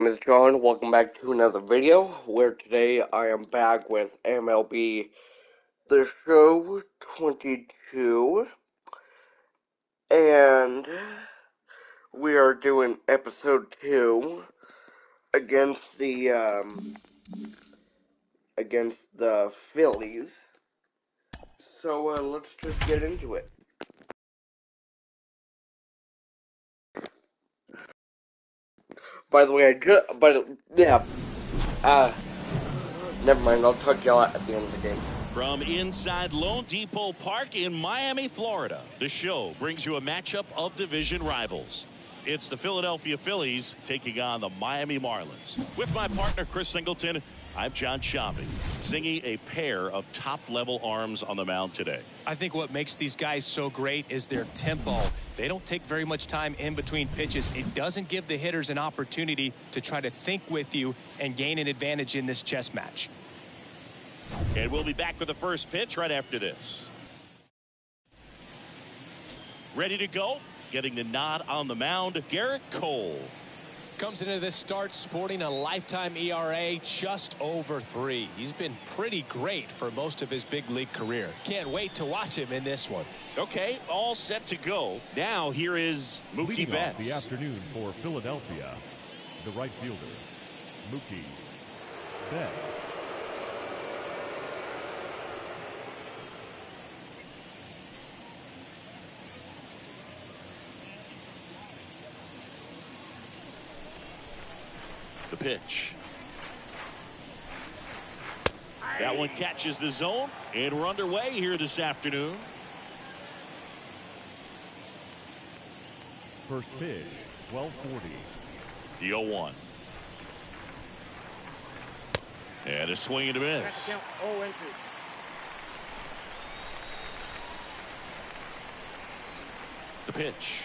Mr. John, welcome back to another video, where today I am back with MLB The Show 22, and we are doing episode 2 against the Phillies. So let's just get into it. By the way, never mind, I'll talk to y'all at the end of the game. From inside Lone Depot Park in Miami, Florida, the show brings you a matchup of division rivals. It's the Philadelphia Phillies taking on the Miami Marlins. With my partner, Chris Singleton, I'm John Shambi, singing a pair of top-level arms on the mound today. I think what makes these guys so great is their tempo. They don't take very much time in between pitches. It doesn't give the hitters an opportunity to try to think with you and gain an advantage in this chess match. And we'll be back with the first pitch right after this. Ready to go? Getting the nod on the mound, Garrett Cole. Comes into this start sporting a lifetime ERA just over 3. He's been pretty great for most of his big league career. Can't wait to watch him in this one. Okay, all set to go. Now here is Mookie Betts. The afternoon for Philadelphia, the right fielder, Mookie Betts. The pitch. That one catches the zone, and we're underway here this afternoon. First pitch, 12:40. The 0-1. And a swing and a miss. The pitch.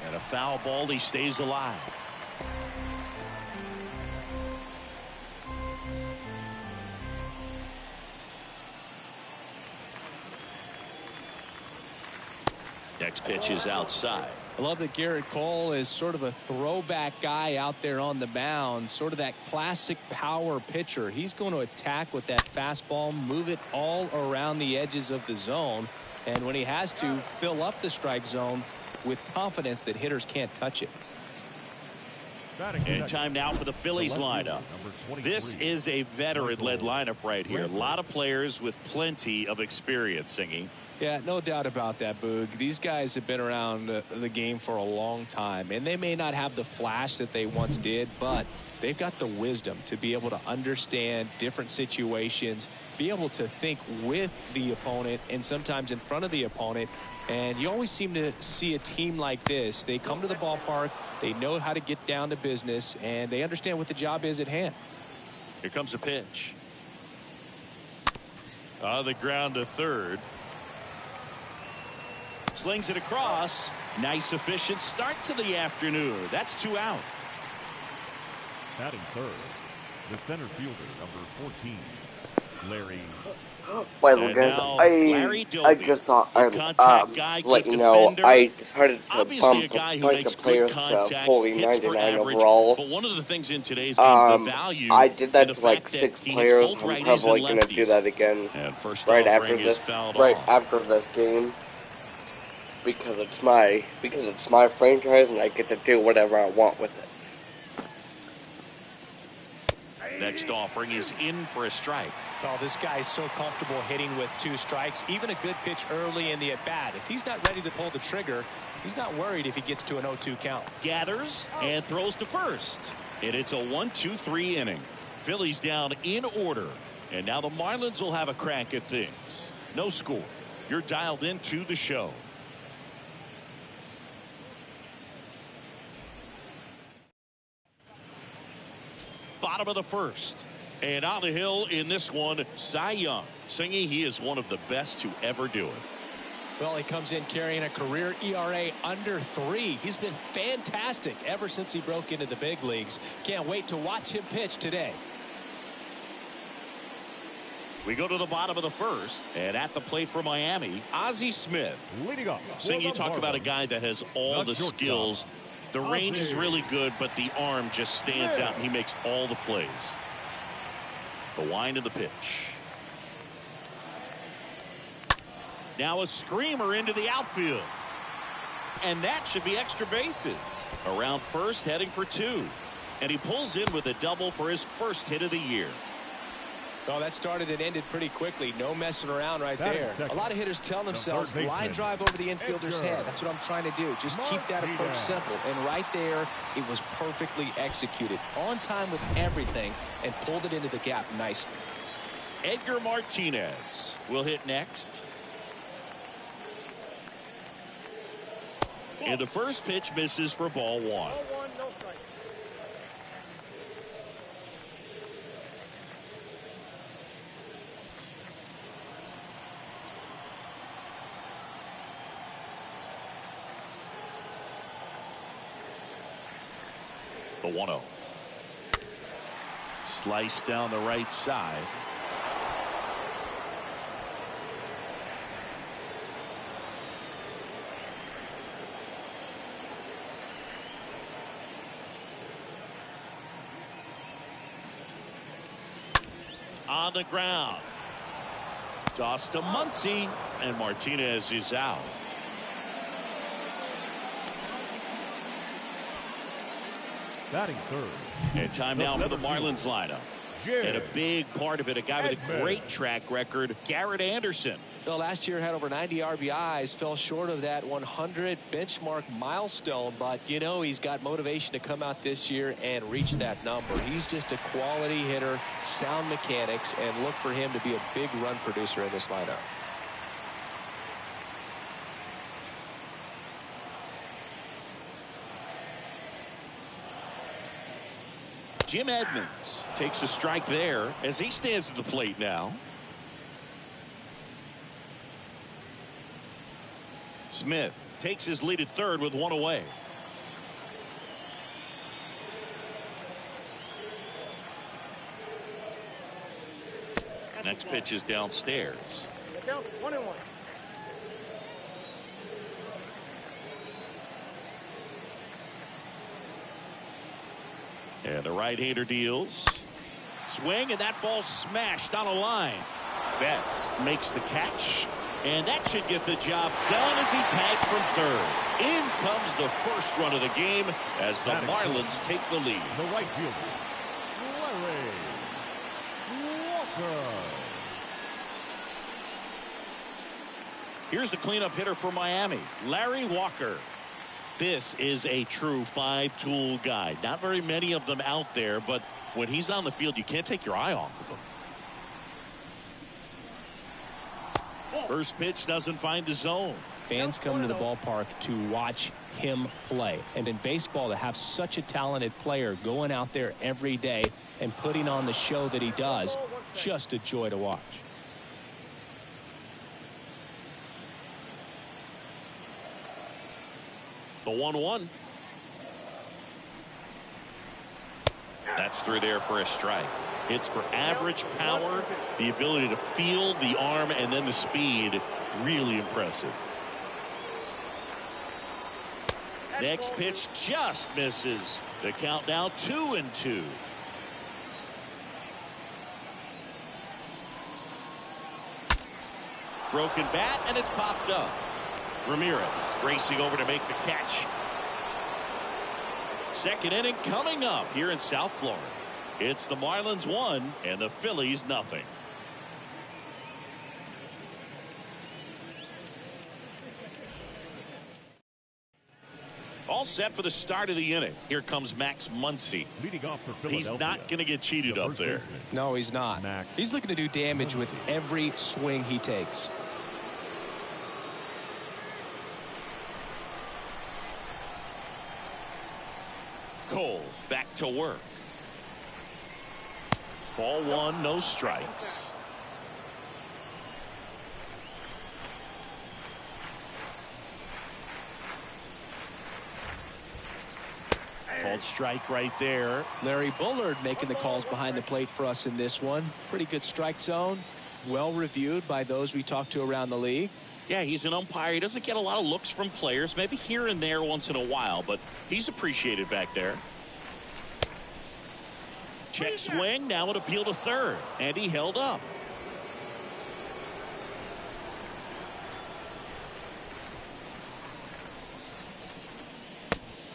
And a foul ball, he stays alive. Next pitch is outside. I love that Garrett Cole is sort of a throwback guy out there on the mound, sort of that classic power pitcher. He's going to attack with that fastball, move it all around the edges of the zone, and when he has to, fill up the strike zone with confidence that hitters can't touch it. And time now for the Phillies lineup. This is a veteran-led lineup right here. A lot of players with plenty of experience, Singy. Yeah, no doubt about that, Boog. These guys have been around the game for a long time, and they may not have the flash that they once did, but they've got the wisdom to be able to understand different situations, be able to think with the opponent and sometimes in front of the opponent. And you always seem to see a team like this. They come to the ballpark, they know how to get down to business, and they understand what the job is at hand. Here comes a pitch. On the ground to third. Slings it across. Nice efficient start to the afternoon. That's 2 out. Batting third, the center fielder, number 14, Larry. By the way, guys, I just thought I'd let you know I decided to bump a bunch of players to fully 99 overall. But one of the things in today's game, the value, I did that to like 6 players. I'm probably going to do that again right after this game. Because it's my franchise and I get to do whatever I want with it. Next offering is in for a strike. Oh, this guy's so comfortable hitting with 2 strikes. Even a good pitch early in the at-bat. If he's not ready to pull the trigger, he's not worried if he gets to an 0-2 count. Gathers and throws to first. And it's a 1-2-3 inning. Phillies down in order. And now the Marlins will have a crack at things. No score. You're dialed into the show. Bottom of the first. And on the hill in this one, Cy Young. Singing, he is one of the best to ever do it. Well, he comes in carrying a career ERA under 3. He's been fantastic ever since he broke into the big leagues. Can't wait to watch him pitch today. We go to the bottom of the first, and at the plate for Miami, Ozzie Smith. Leading up. Sing, you talk about a guy that has all the skills. The range is really good, but the arm just stands out, and he makes all the plays. The wind of the pitch. Now a screamer into the outfield. And that should be extra bases. Around first, heading for 2. And he pulls in with a double for his first hit of the year. Well, that started and ended pretty quickly. No messing around right there. A lot of hitters tell themselves, line drive over the infielder's head. That's what I'm trying to do. Just keep that approach simple. And right there, it was perfectly executed. On time with everything, and pulled it into the gap nicely. Edgar Martinez will hit next. And the first pitch misses for ball 1. The 1-0. Slice down the right side. On the ground. Toss to Muncy, and Martinez is out. Batting third. And time now for the Marlins lineup. And a big part of it, a guy with a great track record, Garrett Anderson. Well, last year had over 90 RBIs, fell short of that 100 benchmark milestone, but you know he's got motivation to come out this year and reach that number. He's just a quality hitter, sound mechanics, and look for him to be a big run producer in this lineup. Jim Edmonds takes a strike there as he stands at the plate now. Smith takes his lead at third with 1 away. Next pitch is downstairs. 1-1. And the right-hander deals. Swing, and that ball smashed on a line. Betts makes the catch, and that should get the job done as he tags from third. In comes the first run of the game as the Marlins take the lead. The right fielder, Larry Walker. Here's the cleanup hitter for Miami, Larry Walker. This is a true 5-tool guy. Not very many of them out there, but when he's on the field, you can't take your eye off of him. First pitch doesn't find the zone. Fans come to the ballpark to watch him play. And in baseball, to have such a talented player going out there every day and putting on the show that he does, just a joy to watch. The 1-1. That's through there for a strike. Hits for average power, the ability to field, the arm, and then the speed. Really impressive. Next pitch just misses. The count now 2-2. Broken bat, and it's popped up. Ramirez racing over to make the catch. Second inning coming up here in South Florida. It's the Marlins 1 and the Phillies nothing. All set for the start of the inning. Here comes Max Muncy. Leading off for Philadelphia. He's not going to get cheated up there. No, he's not. Max He's looking to do damage with every swing he takes. Cole back to work. Ball 1, no strikes. Called strike right there. Larry Bullard making the calls behind the plate for us in this one. Pretty good strike zone. Well reviewed by those we talked to around the league. Yeah, he's an umpire. He doesn't get a lot of looks from players, maybe here and there once in a while, but he's appreciated back there. Check swing, now an appeal to third, and he held up.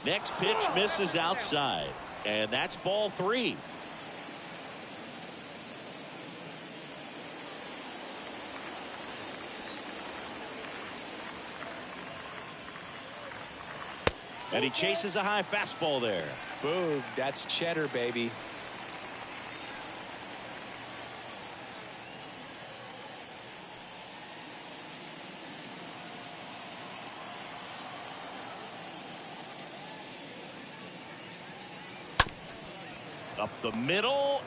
Next pitch misses outside, and that's ball 3. And he chases a high fastball there. Boom, that's cheddar, baby. Up the middle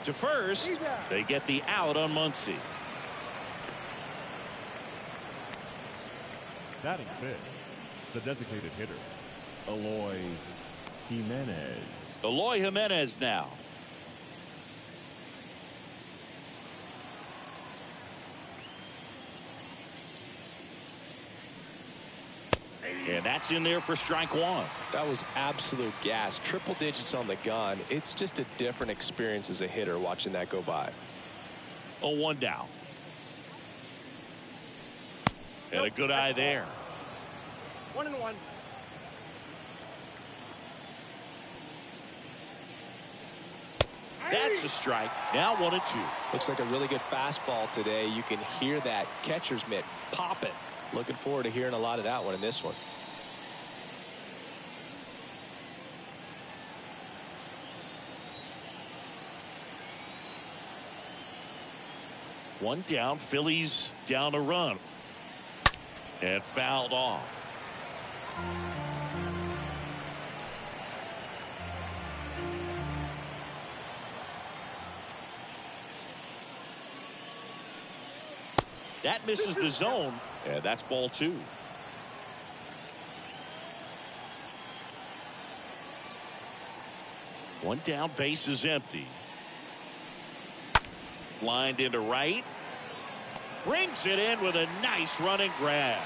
to first. They get the out on Muncy. Batting fifth, the designated hitter, Eloy Jimenez. Eloy Jimenez now. And that's in there for strike 1. That was absolute gas. Triple digits on the gun. It's just a different experience as a hitter watching that go by. 0-1 down. And a good eye there. 1-1. That's a strike. Now 1-2. Looks like a really good fastball today. You can hear that catcher's mitt popping. Looking forward to hearing a lot of that one in this one. One down. Phillies down a run. And fouled off. That misses the zone. And that's ball 2. One down, base is empty. Lined into right. Brings it in with a nice running grab.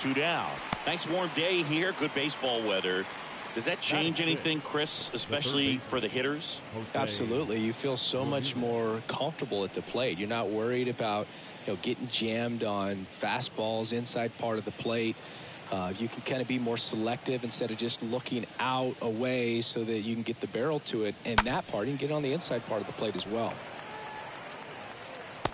2 down. Nice warm day here. Good baseball weather. Does that change anything, Chris, especially for the hitters? Absolutely. You feel so much more comfortable at the plate. You're not worried about, getting jammed on fastballs inside part of the plate. You can kind of be more selective instead of just looking out away so that you can get the barrel to it. And that part, you can get on the inside part of the plate as well.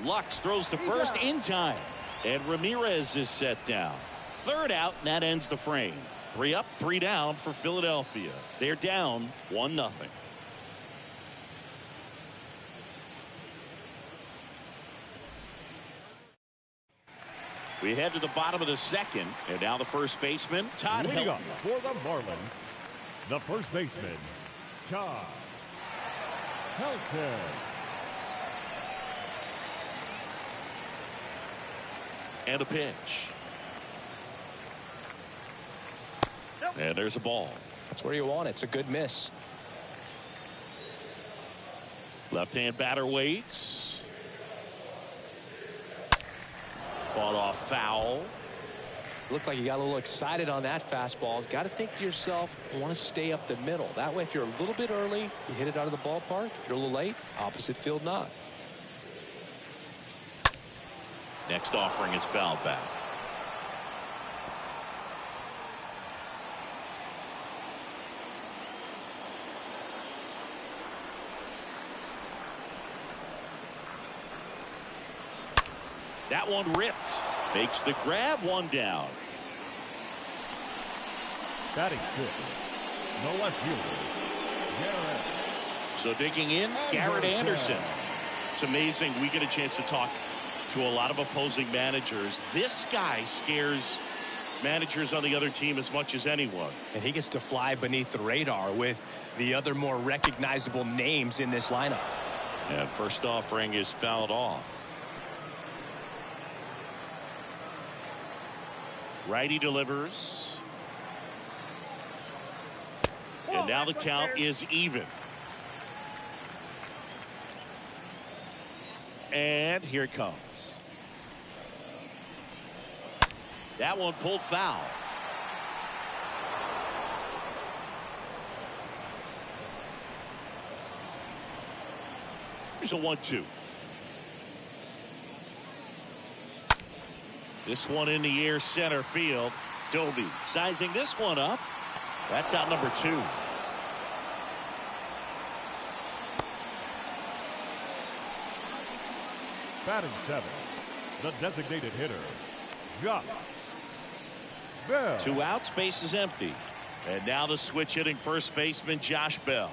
Lux throws to first in time. And Ramirez is set down. 3rd out, and that ends the frame. 3 up, 3 down for Philadelphia. They're down 1-0. We head to the bottom of the 2nd, and now the first baseman, Todd Leading Helton. up for the Marlins, the first baseman, Todd Helton. And a pitch. And there's a ball. That's where you want it. It's a good miss. Left-hand batter waits. Fought off foul. Looked like you got a little excited on that fastball. Got to think to yourself, I want to stay up the middle. That way, if you're a little bit early, you hit it out of the ballpark. If you're a little late, opposite field not. Next offering is fouled back. That one ripped. Makes the grab. 1 down. Batting 6th, the left fielder, Garrett. So digging in, Garrett Anderson. It's amazing. We get a chance to talk to a lot of opposing managers. This guy scares managers on the other team as much as anyone. And he gets to fly beneath the radar with the other more recognizable names in this lineup. And first offering is fouled off. Righty delivers. And now the count is even. And here it comes. That one pulled foul. Here's a 1-2. This one in the air, center field. Doby sizing this one up. That's out number 2. Batting 7, the designated hitter, Josh Bell. 2 outs, base is empty. And now the switch hitting first baseman Josh Bell.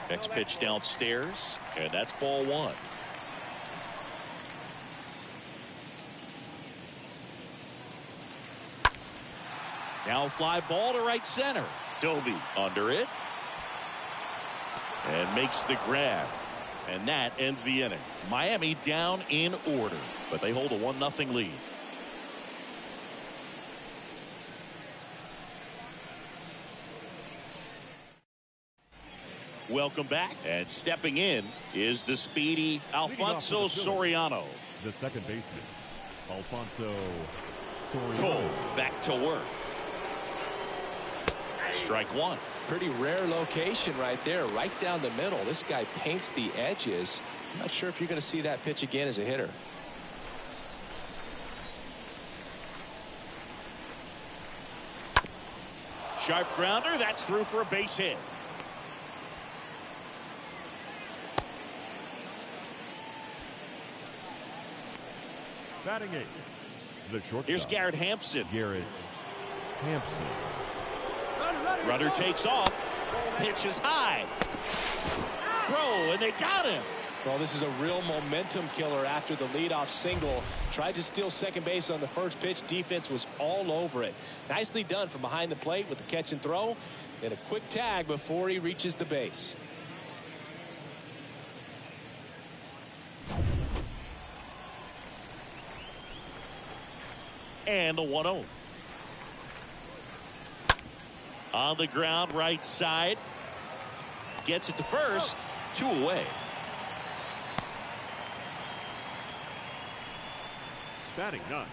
Next pitch downstairs, and that's ball 1. Now a fly ball to right center. Doby under it. And makes the grab. And that ends the inning. Miami down in order, but they hold a 1-0 lead. Welcome back, and stepping in is the speedy Alfonso Soriano. The second baseman, Alfonso Soriano. Cole back to work. Strike 1. Pretty rare location right there, right down the middle. This guy paints the edges. I'm not sure if you're going to see that pitch again as a hitter. Sharp grounder, that's through for a base hit. Batting 8, the shortstop. Here's Garrett Hampson. Garrett Hampson. Runner takes off. Pitch is high. Throw, and they got him. Well, this is a real momentum killer after the leadoff single. Tried to steal second base on the first pitch. Defense was all over it. Nicely done from behind the plate with the catch and throw. And a quick tag before he reaches the base. And the 1-0. On the ground, right side. Gets it to first. 2 away. Batting 9,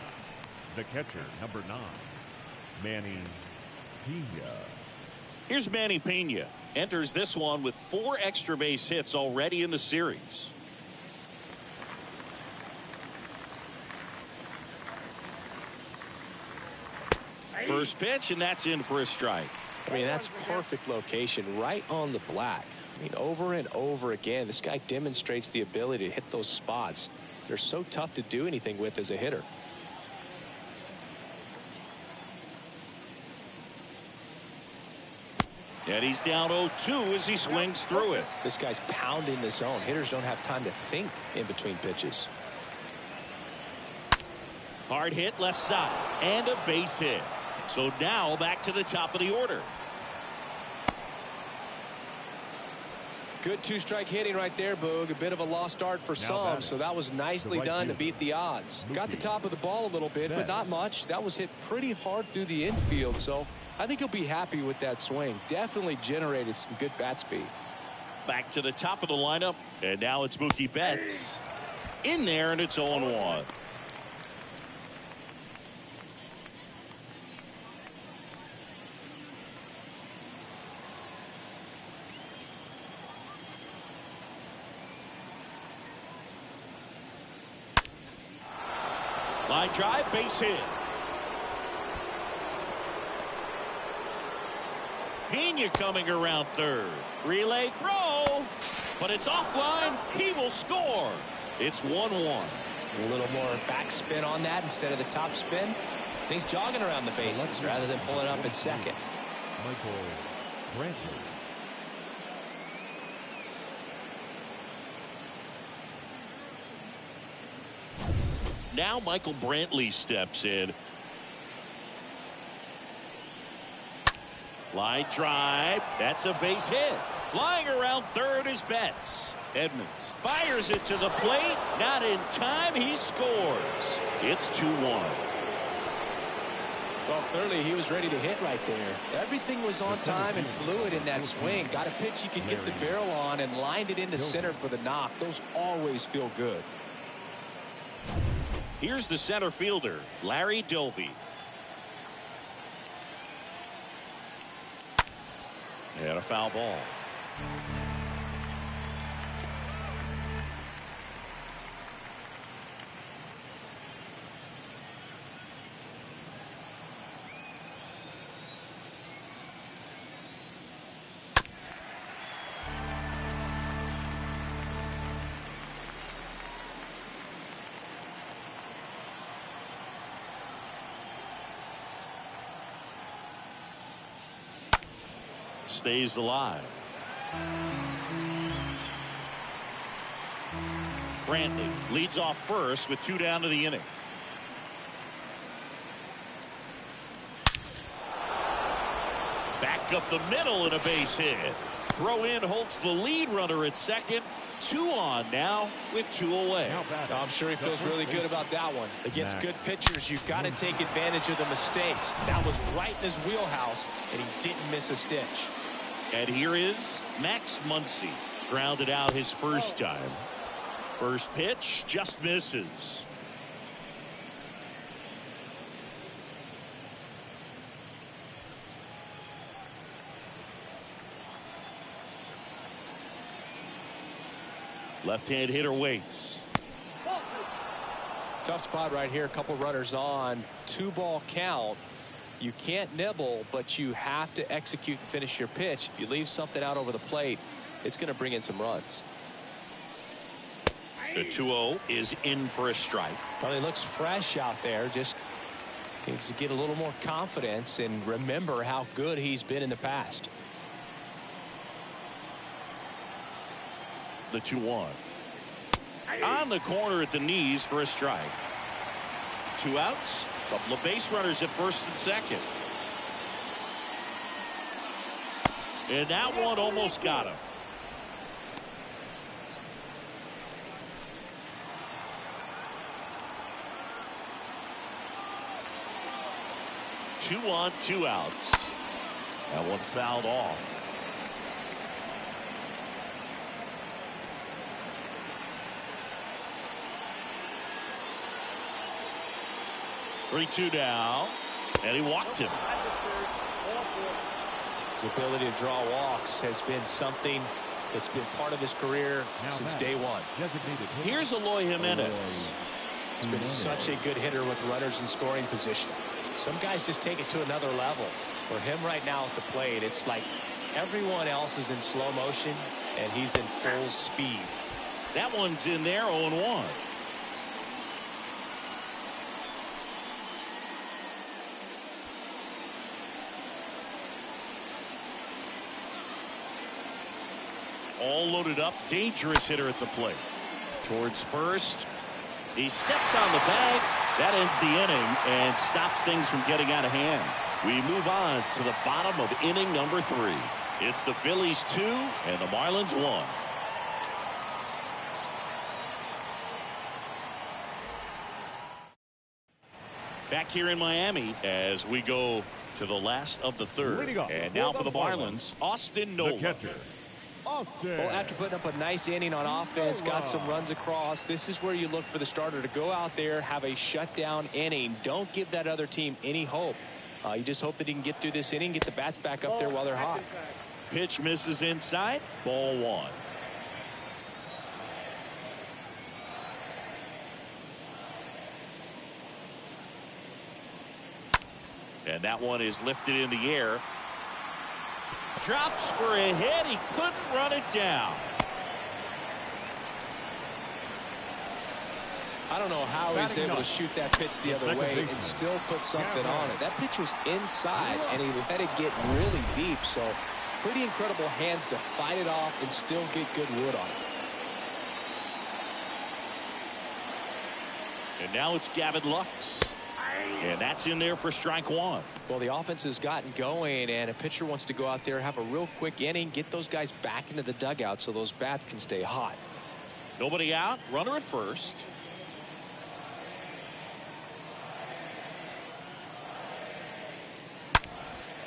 the catcher, number 9, Manny Pena. Here's Manny Pena. Enters this one with 4 extra base hits already in the series. First pitch, and that's in for a strike. I mean, that's perfect location, right on the black. I mean, over and over again, this guy demonstrates the ability to hit those spots. They're so tough to do anything with as a hitter. And he's down 0-2 as he swings through it. This guy's pounding the zone. Hitters don't have time to think in between pitches. Hard hit left side and a base hit. So now back to the top of the order. Good 2-strike hitting right there, Boog. A bit of a lost start for some, so that was nicely done to beat the odds. Got the top of the ball a little bit, but not much. That was hit pretty hard through the infield, so I think he'll be happy with that swing. Definitely generated some good bat speed. Back to the top of the lineup, and now it's Mookie Betts. In there, and it's 0-1. Line drive, base hit. Pena coming around third. Relay throw, but it's offline. He will score. It's 1-1. A little more backspin on that instead of the top spin. And he's jogging around the bases rather than pulling up at second. Michael Brantley. Now Michael Brantley steps in. Line drive. That's a base hit. Flying around third is Betts. Edmonds fires it to the plate. Not in time. He scores. It's 2-1. Well, clearly he was ready to hit right there. Everything was on time and fluid in that swing. Got a pitch he could get the barrel on and lined it into center for the knock. Those always feel good. Here's the center fielder, Larry Doby. And a foul ball. Stays alive. Brantley leads off first with 2 down to the inning. Back up the middle and a base hit. Throw in holds the lead runner at second. 2 on now with 2 away. I'm sure he feels really good about that one. Against good pitchers, you've got to take advantage of the mistakes. That was right in his wheelhouse, and he didn't miss a stitch. And here is Max Muncy. Grounded out his first time. First pitch just misses. Left-hand hitter waits. Tough spot right here. A couple runners on. 2-ball count. You can't nibble, but you have to execute and finish your pitch. If you leave something out over the plate, it's going to bring in some runs. The 2-0 is in for a strike. Well, he looks fresh out there. Just needs to get a little more confidence and remember how good he's been in the past. The 2-1. On the corner at the knees for a strike. 2 outs. Couple of base runners at first and second. And that one almost got him. Two on, 2 outs. That one fouled off. Three-2 now, and he walked him. His ability to draw walks has been something that's been part of his career since day one. Here's Eloy Jimenez. He's been such a good hitter with runners in scoring position. Some guys just take it to another level. For him right now at the plate, it's like everyone else is in slow motion, and he's in full speed. That one's in there, 0-1. All loaded up, dangerous hitter at the plate. Towards first. He steps on the bag. That ends the inning and stops things from getting out of hand. We move on to the bottom of inning number 3. It's the Phillies 2 and the Marlins 1. Back here in Miami as we go to the last of the 3rd. And now for the Marlins, Austin Nola. The catcher, Austin. Well, after putting up a nice inning on offense, got some runs across, this is where you look for the starter to go out there, have a shutdown inning. Don't give that other team any hope. You just hope that he can get through this inning, get the bats back up there while they're hot. Pitch misses inside, ball 1. And that one is lifted in the air. Drops for a hit. He couldn't run it down. I don't know how he's able to shoot that pitch the other way and still put something on it. That pitch was inside, and he let it get really deep. So pretty incredible hands to fight it off and still get good wood on it. And now it's Gavin Lux. And that's in there for strike 1. Well, the offense has gotten going, and a pitcher wants to go out there, have a real quick inning, get those guys back into the dugout so those bats can stay hot. Nobody out. Runner at first.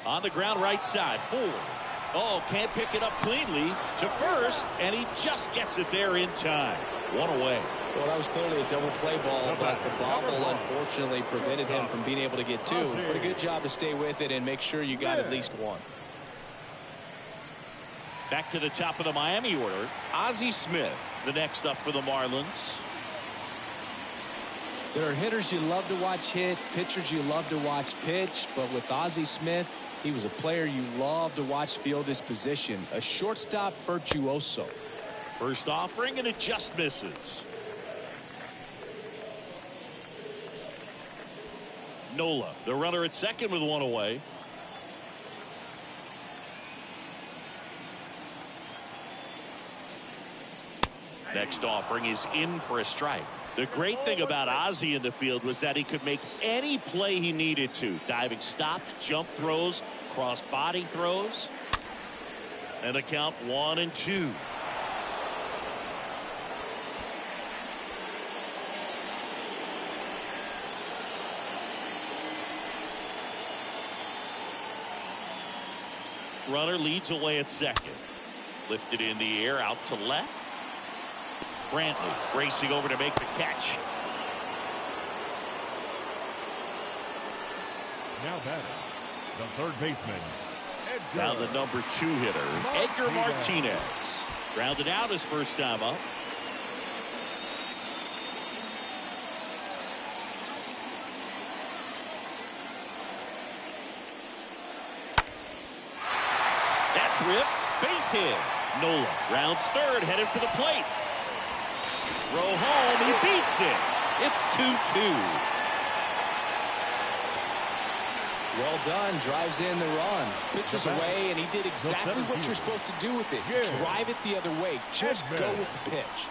On the ground right side. Ford. Oh, can't pick it up cleanly to first, and he just gets it there in time. One away. Well, that was clearly a double play ball, but the bobble unfortunately prevented him from being able to get two. But a good job to stay with it and make sure you got at least one. Back to the top of the Miami order. Ozzie Smith, the next up for the Marlins. There are hitters you love to watch hit, pitchers you love to watch pitch, but with Ozzie Smith, he was a player you love to watch field his position, a shortstop virtuoso. First offering, and it just misses. Nola, the runner at second with one away. Next offering is in for a strike. The great thing about Ozzie in the field was that he could make any play he needed to. Diving stops, jump throws, cross body throws. And the count 1-2. Runner leads away at second. Lifted in the air out to left. Brantley racing over to make the catch. Now batting, the third baseman. Now the number 2 hitter, Edgar Martinez. Grounded out his first time up. That's ripped. Base hit. Nola rounds third, headed for the plate. Throw home, he beats it. It's 2-2. Well done, drives in the run. Pitcher's away, and he did exactly what you're supposed to do with it. Drive it the other way. Just go with the pitch.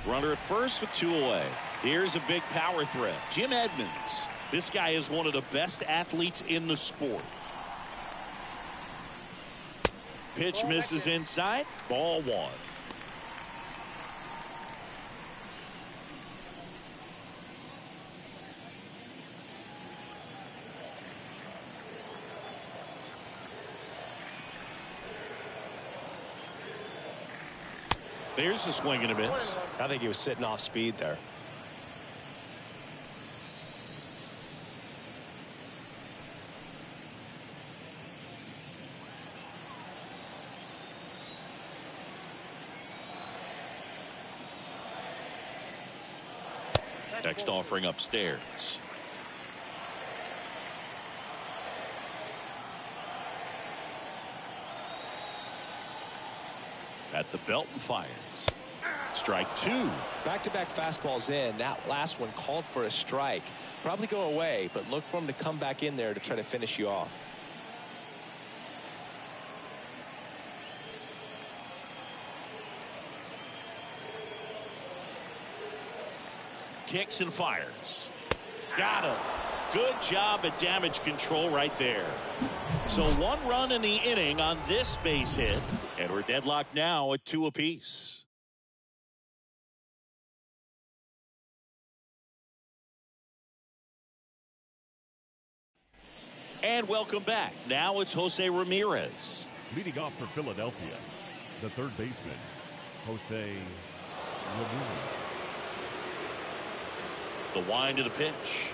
Runner at first with 2 away. Here's a big power threat. Jim Edmonds. This guy is one of the best athletes in the sport. Pitch misses inside. Ball 1. There's a swing and a miss. I think he was sitting off speed there. Next offering upstairs. At the belt and fires. Strike 2. Back-to-back fastballs in. That last one called for a strike. Probably go away, but look for him to come back in there to try to finish you off. Kicks and fires. Got him. Good job at damage control right there. So 1 run in the inning on this base hit. And we're deadlocked now at 2 apiece. And welcome back. Now it's Jose Ramirez. Leading off for Philadelphia, the third baseman, Jose Ramirez. The wind to the pitch.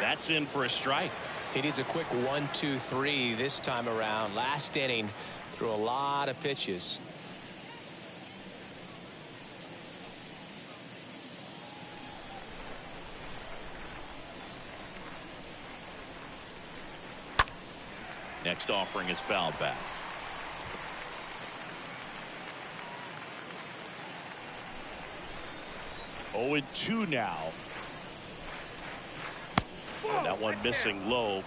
That's in for a strike. He needs a quick 1-2-3 this time around. Last inning, threw a lot of pitches. Next offering is fouled back. Oh, and 2 now. And that one missing low.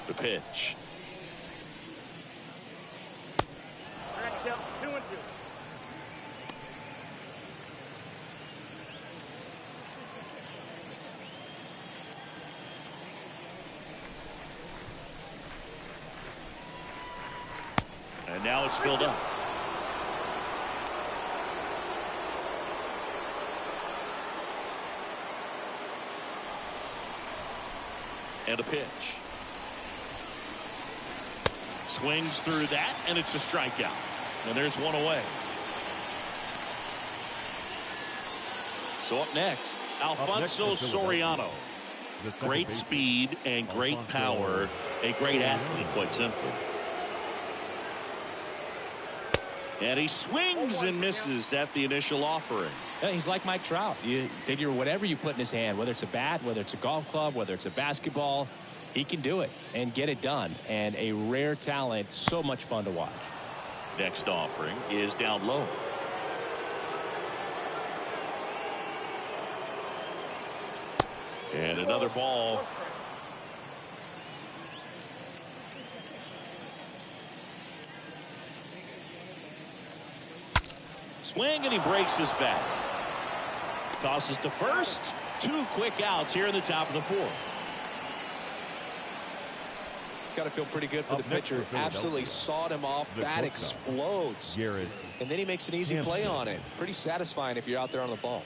The pitch. Back down 2-2. now it's filled up. And a pitch. Swings through that, and it's a strikeout. And there's one away. So up next, Alfonso Soriano. Great speed and great power. A great athlete, quite simply. And he swings and misses at the initial offering. Yeah, he's like Mike Trout. You figure whatever you put in his hand, whether it's a bat, whether it's a golf club, whether it's a basketball, he can do it and get it done. And a rare talent, so much fun to watch. Next offering is down low. And another ball. Swing, and he breaks his bat. Tosses to first. 2 quick outs here in the top of the 4th. Got to feel pretty good for the pitcher. Absolutely sawed him off. Bat explodes. And then he makes an easy play on it. Pretty satisfying if you're out there on the ball.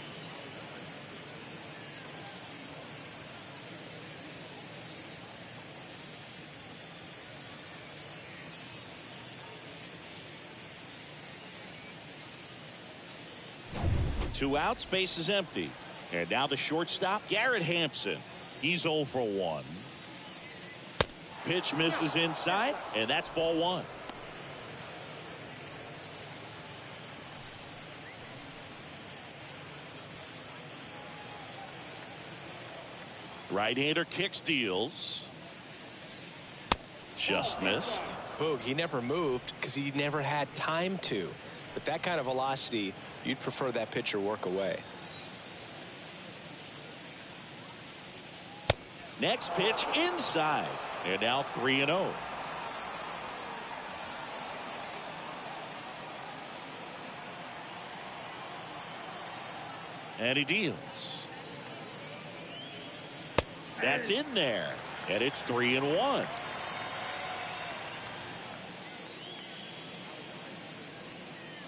Two outs, base is empty. And now the shortstop, Garrett Hampson. He's 0 for 1. Pitch misses inside, and that's ball 1. Right-hander kicks, deals. Just missed. Boog, he never moved because he never had time to. But that kind of velocity, you'd prefer that pitcher work away. Next pitch inside. And now 3-0. And he deals. That's in there. And it's 3-1.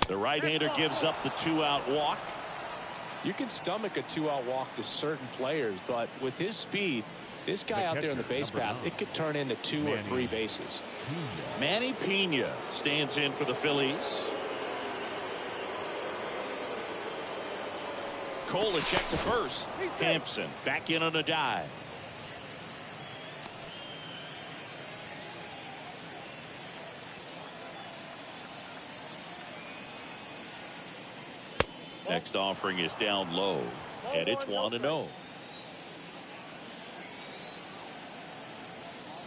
The right-hander gives up the 2-out walk. You can stomach a 2-out walk to certain players, but with his speed, this guy out there in the base pass, it could turn into 2 or 3 bases. Manny Pena stands in for the Phillies. Kolachek to first. Hampson back in on a dive. Next offering is down low, and it's 1-0.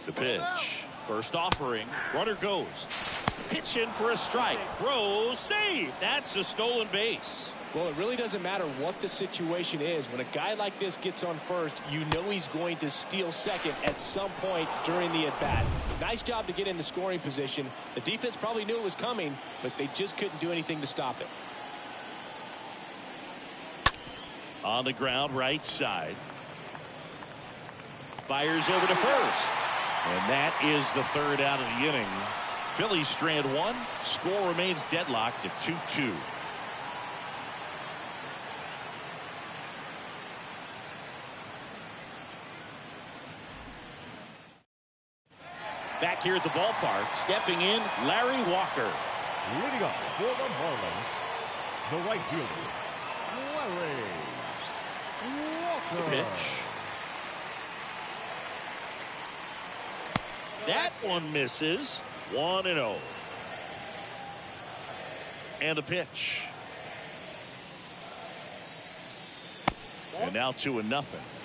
The pitch. First offering. Runner goes. Pitch in for a strike. Throw. Save. That's a stolen base. Well, it really doesn't matter what the situation is. When a guy like this gets on first, you know he's going to steal second at some point during the at-bat. Nice job to get in the scoring position. The defense probably knew it was coming, but they just couldn't do anything to stop it. On the ground, right side. Fires over to first. And that is the 3rd out of the inning. Phillies strand 1. Score remains deadlocked at 2-2. Back here at the ballpark, stepping in, Larry Walker. Leading up for the Marlins, the right fielder, Larry Walker. The pitch. That one misses. 1-0. And the pitch. And now 2-0.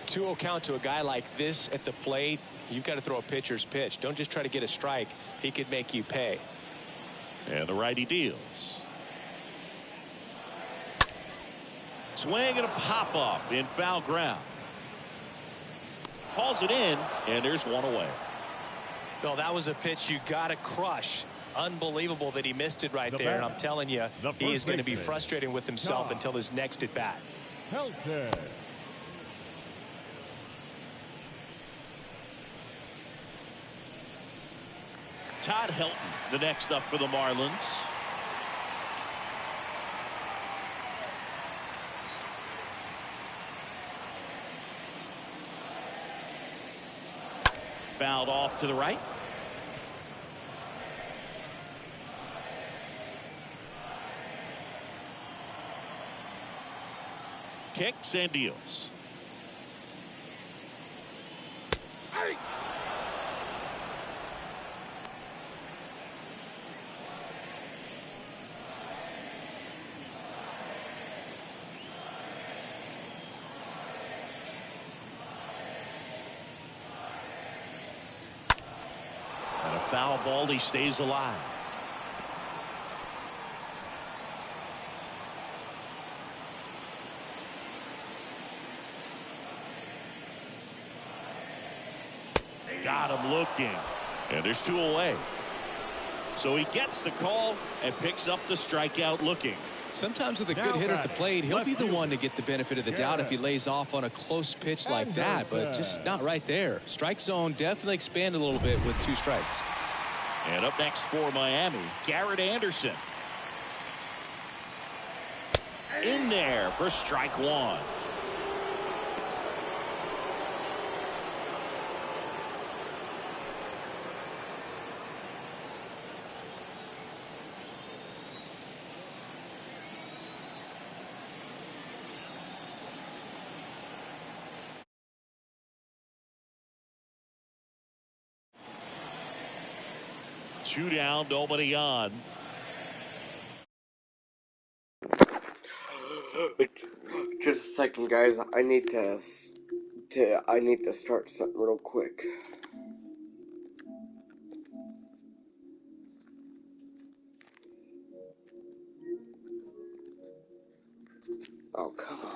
2-0 count to a guy like this at the plate. You've got to throw a pitcher's pitch. Don't just try to get a strike. He could make you pay. And the righty deals. Swing and a pop-up in foul ground. Hauls it in, and there's one away. No, that was a pitch you got to crush. Unbelievable that he missed it right there. And I'm telling you, he is going to be frustrated with himself until his next at bat. Helton. Todd Helton, the next up for the Marlins. Fouled off to the right. Kicks and deals. Hey. And a foul ball. He stays alive. Got him looking. And there's 2 away. So he gets the call and picks up the strikeout looking. Sometimes with a good hitter at the plate, he'll be the one to get the benefit of the doubt if he lays off on a close pitch like that, but just not right there. Strike zone definitely expanded a little bit with 2 strikes. And up next for Miami, Garrett Anderson. In there for strike 1. Two down, nobody on. Just a second, guys. I need to start something real quick. Oh, come on.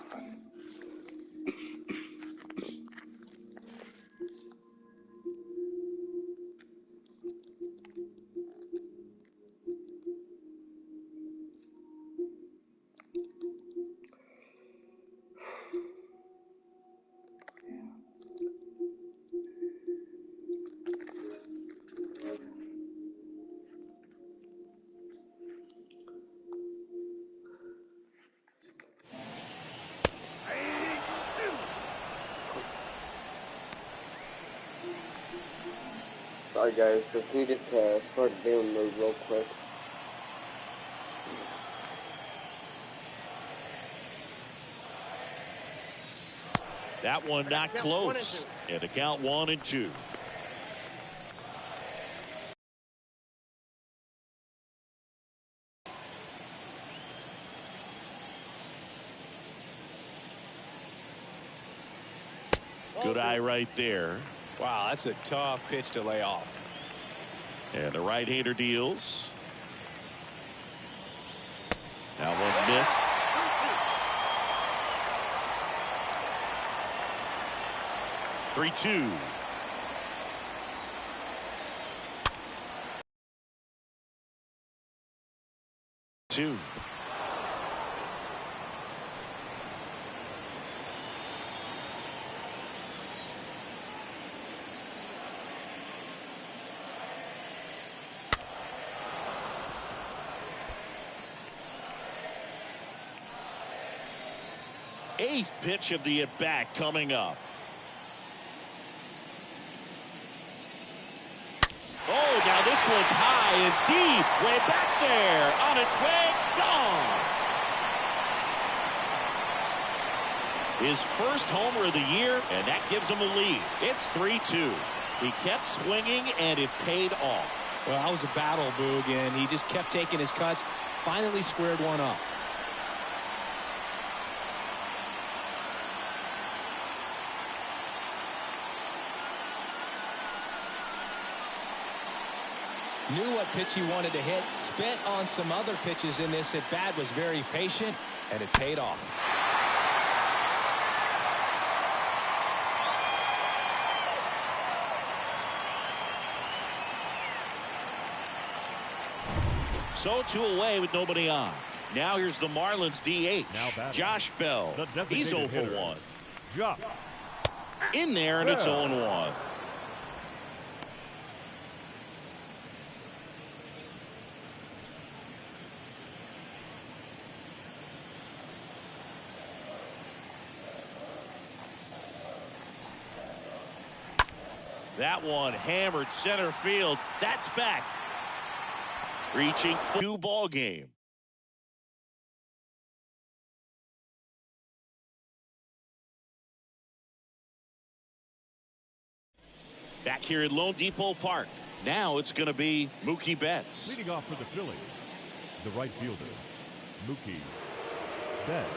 Sorry guys, just needed to start doing move real quick. That one not close. And the count 1-2. Good eye right there. Wow, that's a tough pitch to lay off. And the right-hander deals. That one missed. Three-two. Two. Eighth pitch of the at-bat coming up. Oh, now this one's high and deep, way back there, on its way, gone. His first homer of the year, and that gives him a lead. It's 3-2. He kept swinging, and it paid off. Well, that was a battle, Boog, and he just kept taking his cuts, finally squared one up. Knew what pitch he wanted to hit, spit on some other pitches in this at bat, was very patient, and it paid off. So 2 away with nobody on. Now here's the Marlins DH, Josh Bell. He's 0 for 1. Josh. In there, and it's 0-1. That one hammered center field. That's back. Reaching 2-ball game. Back here at Lone Depot Park. Now it's going to be Mookie Betts. Leading off for the Phillies, the right fielder, Mookie Betts.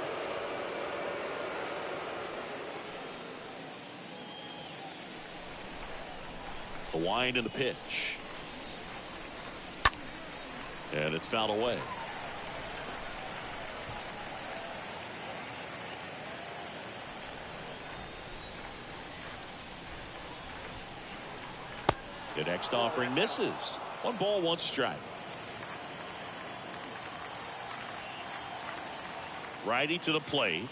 The wind and the pitch. And it's fouled away. The next offering misses. 1 ball, 1 strike. Righty to the plate.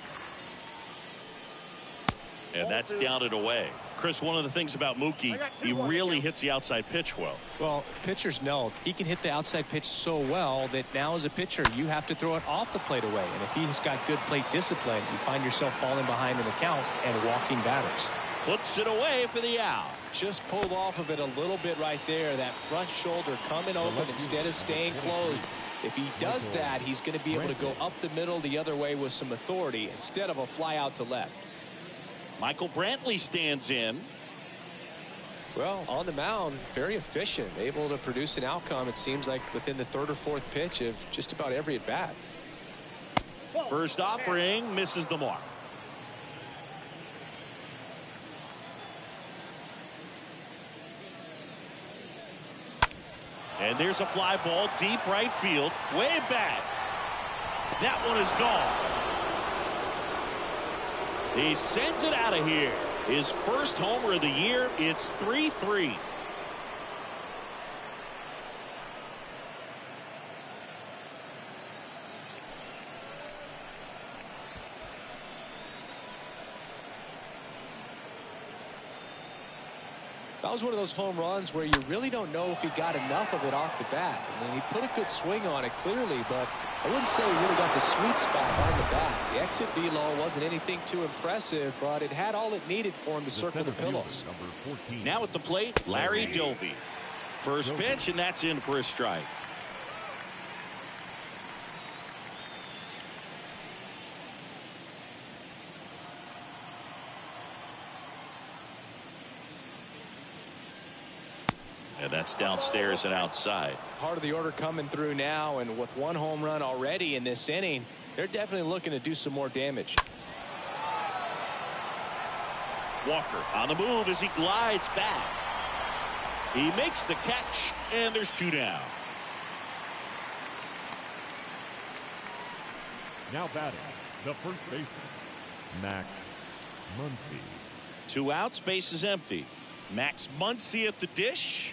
And that's down and away. Chris, one of the things about Mookie, he really hits the outside pitch well. Well, pitchers know he can hit the outside pitch so well that now as a pitcher, you have to throw it off the plate away. And if he's got good plate discipline, you find yourself falling behind in the count and walking batters. Puts it away for the out. Just pulled off of it a little bit right there. That front shoulder coming open instead of staying closed. If he does that, he's going to be able to go up the middle the other way with some authority instead of a fly out to left. Michael Brantley stands in. Well, on the mound, very efficient, able to produce an outcome, it seems like, within the 3rd or 4th pitch of just about every at bat. First offering misses the mark. And there's a fly ball deep right field, way back. That one is gone. He sends it out of here. His first homer of the year. It's 3-3. That was one of those home runs where you really don't know if he got enough of it off the bat. I mean, he put a good swing on it clearly, but I wouldn't say he really got the sweet spot on the bat. The exit velo wasn't anything too impressive, but it had all it needed for him to circle the pillows. Now at the plate, Larry Doby. First pitch, and that's in for a strike. And that's downstairs and outside. Part of the order coming through now, and with 1 home run already in this inning, they're definitely looking to do some more damage. Walker on the move as he glides back. He makes the catch, and there's 2 down. Now batting, the first baseman, Max Muncy. 2 outs, base is empty. Max Muncy at the dish.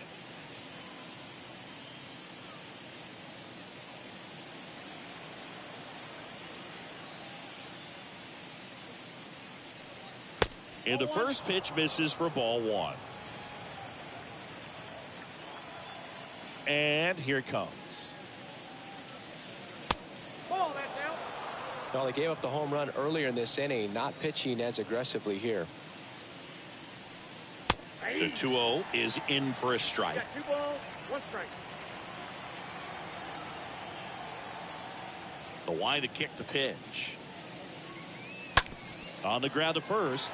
And the first pitch misses for ball 1. And here it comes. Ball, that's out. Well, they gave up the home run earlier in this inning, not pitching as aggressively here. The 2-0 is in for a strike. Got 2 balls, 1 strike. The wind to kick the pitch. On the ground to first.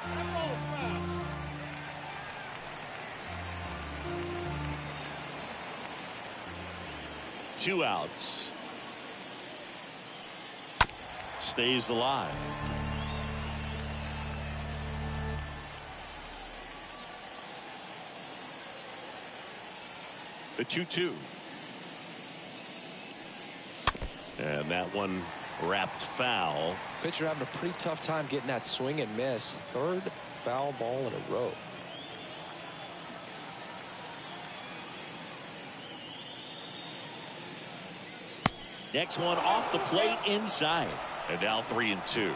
Two outs. Stays alive. The 2-2. And that one wrapped foul. Pitcher having a pretty tough time getting that swing and miss. 3rd foul ball in a row. Next one off the plate inside. And now 3-2.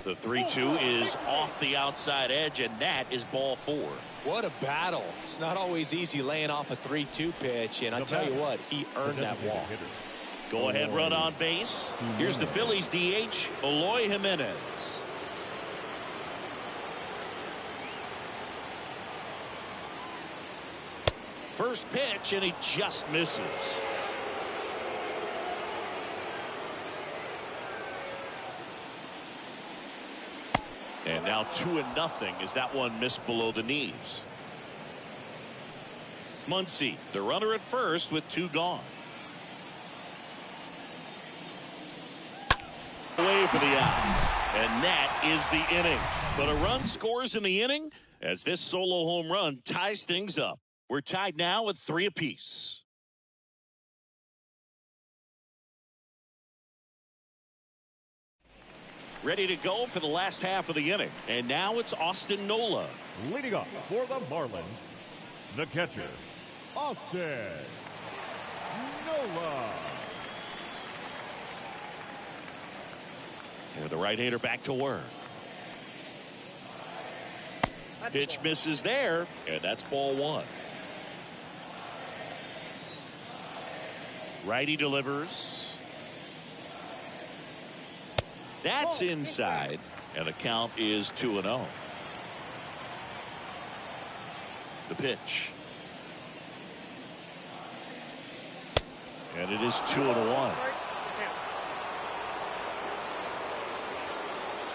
The 3-2 is off the outside edge, and that is ball 4. What a battle. It's not always easy laying off a 3-2 pitch, and I tell you what, he earned that walk. Go ahead run on base. Here's the Phillies DH, Eloy Jimenez. First pitch, and he just misses. And now 2-0 as that one missed below the knees. Muncy, the runner at first with 2 gone. Away for the out. And that is the inning. But a run scores in the inning as this solo home run ties things up. We're tied now at 3 apiece. Ready to go for the last half of the inning. And now it's Austin Nola. Leading off for the Marlins, the catcher, Austin Nola. And the right-hander back to work. Pitch misses there, and that's ball 1. Righty delivers. That's inside, and the count is 2-0. The pitch. And it is 2-1.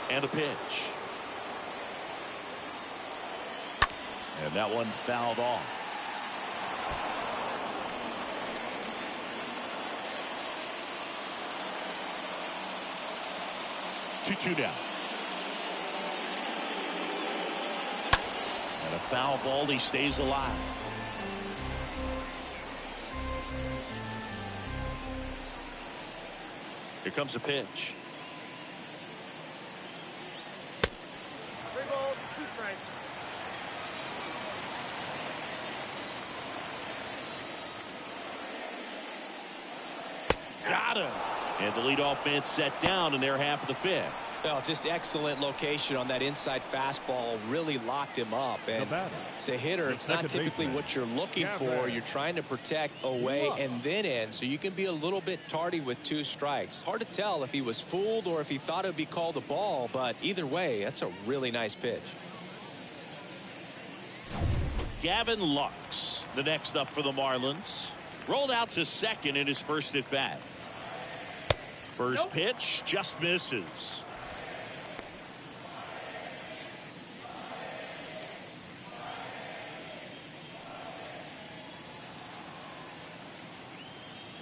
And a pitch. And that one fouled off. Two down. And a foul ball. He stays alive. Here comes the pitch. 3 balls, 2 strikes. Got him. And the leadoff man set down in their half of the 5th. Well, just excellent location on that inside fastball. Really locked him up. And as a hitter, it's not typically what you're looking for. You're trying to protect away and then in, so you can be a little bit tardy with 2 strikes. Hard to tell if he was fooled or if he thought it would be called a ball, but either way, that's a really nice pitch. Gavin Lux, the next up for the Marlins. Rolled out to second in his first at bat. First pitch just misses.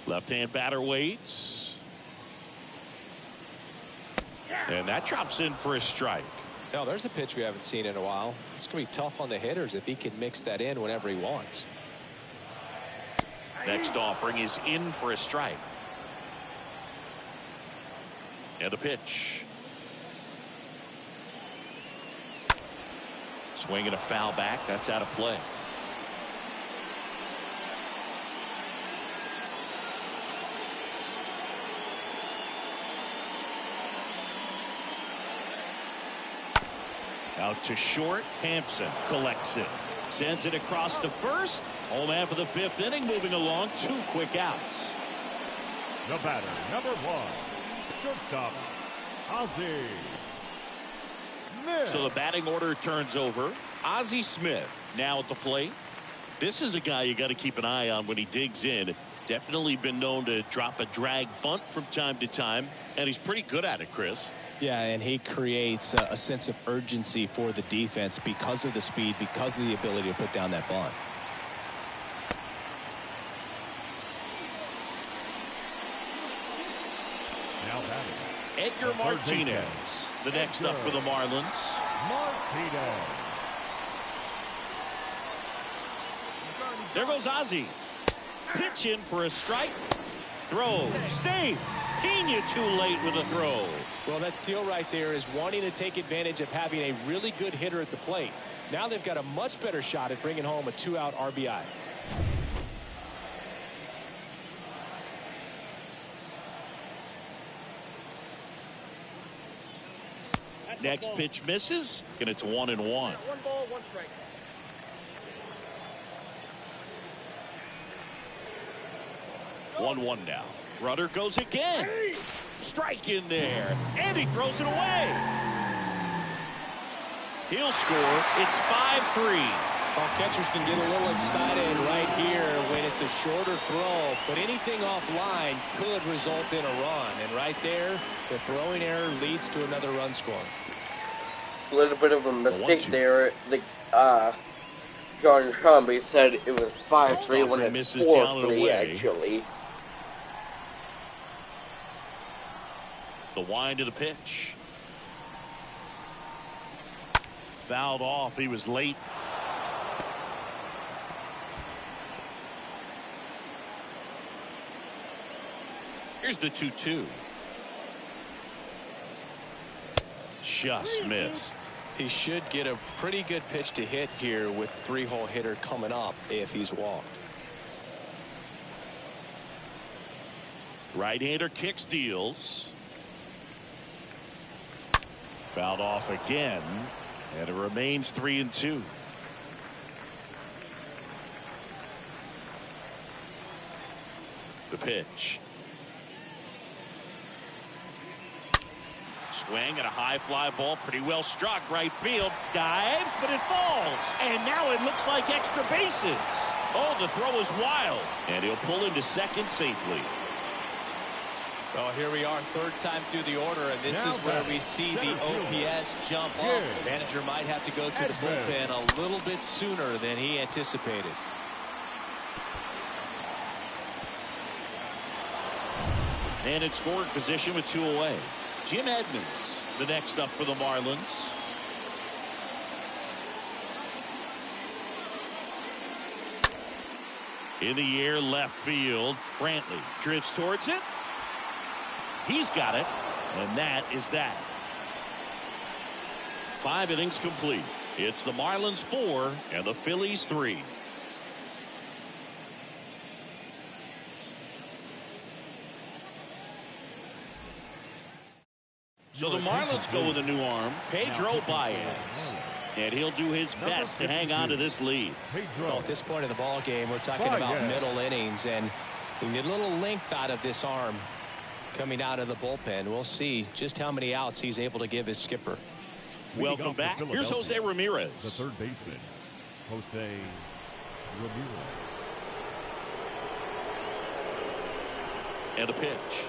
Left-hand batter waits. And that drops in for a strike. Now, there's a pitch we haven't seen in a while. It's going to be tough on the hitters if he can mix that in whenever he wants. Next offering is in for a strike. And a pitch. Swing and a foul back. That's out of play. Out to short. Hampson collects it. Sends it across to first. Home half of the 5th inning. Moving along. 2 quick outs. The batter, number 1, shortstop, Ozzie Smith. So the batting order turns over. Ozzie Smith now at the plate. This is a guy you got to keep an eye on when he digs in. Definitely been known to drop a drag bunt from time to time, and he's pretty good at it, Chris. Yeah, and he creates a sense of urgency for the defense because of the speed, because of the ability to put down that bunt. Now batting, Edgar Martinez, the next up for the Marlins. Martinez. There goes Ozzie. Pitch in for a strike. Throw. Safe. Pena too late with a throw. Well, that steal right there is wanting to take advantage of having a really good hitter at the plate. Now they've got a much better shot at bringing home a 2-out RBI. Next pitch misses, and it's 1-1. 1 ball, 1 strike. 1-1 now. Runner goes again. Strike in there. And he throws it away. He'll score. It's 5-3. Well, catchers can get a little excited right here when it's a shorter throw, but anything offline could result in a run. And right there, the throwing error leads to another run score. A little bit of a mistake there. John Shelby said it was 5-3 when it's 4-3 actually. The wind of the pitch. Fouled off. He was late. Here's the 2-2. Just missed. He should get a pretty good pitch to hit here with three-hole hitter coming up if he's walked. Right-hander kicks, deals. Fouled off again, and it remains 3-2. The pitch. Swing and a high fly ball, pretty well struck. Right field, dives, but it falls. And now it looks like extra bases. Oh, the throw is wild. And he'll pull into second safely. Well, here we are, third time through the order, and this is where we see the OPS jump up. The manager might have to go to the bullpen a little bit sooner than he anticipated. And in scoring position with 2 away. Jim Edmonds, the next up for the Marlins. In the air, left field. Brantley drifts towards it. He's got it, and that is that. 5 innings complete. It's the Marlins 4 and the Phillies 3. So the Marlins go with a new arm, Pedro Baez. And he'll do his best to hang on to this lead. Well, at this point in the ball game, we're talking about middle innings, and we need a little length out of this arm coming out of the bullpen. We'll see just how many outs he's able to give his skipper. Welcome back. Here's Jose Ramirez. The third baseman, Jose Ramirez. And a pitch.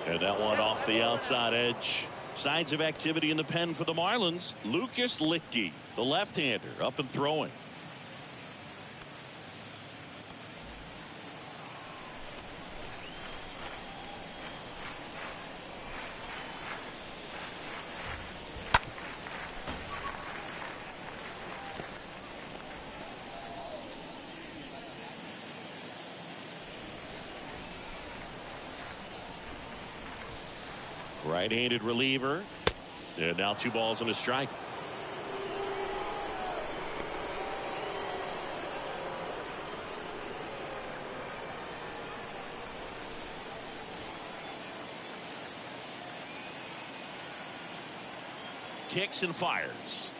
And that one off the outside edge. Signs of activity in the pen for the Marlins. Lucas Littke, the left-hander, up and throwing. Right-handed reliever. And now 2 balls and a strike. Kicks and fires.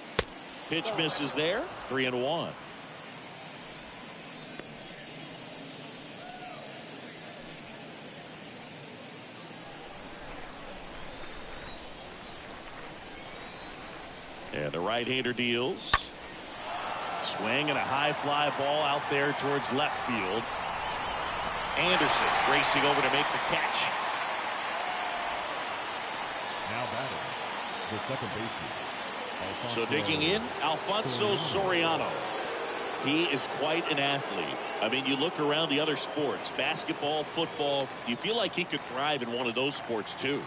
Pitch misses there. 3-1. And the right-hander deals. Swing and a high fly ball out there towards left field. Anderson racing over to make the catch. Now batting, the second baseman. So digging in, Alfonso Soriano. He is quite an athlete. I mean, you look around the other sports, basketball, football, you feel like he could thrive in one of those sports too.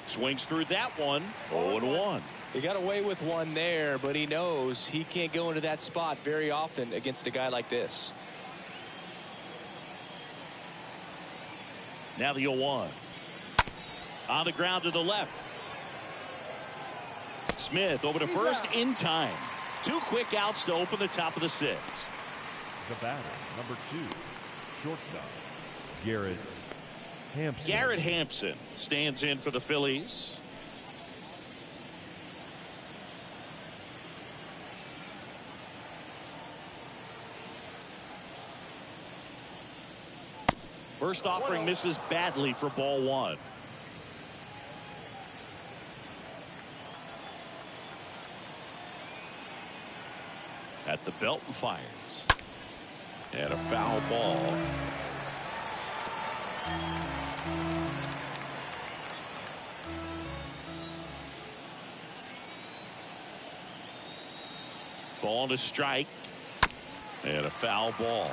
Swings through that one. 0-1. He got away with one there, but he knows he can't go into that spot very often against a guy like this. Now the 0-1. On the ground to the left. Smith over to first in time. 2 quick outs to open the top of the 6th. The batter, number 2, shortstop, Garrett Hampson. Garrett Hampson stands in for the Phillies. First offering misses badly for ball one. At the belt and fires. And a foul ball. Ball to strike. And a foul ball.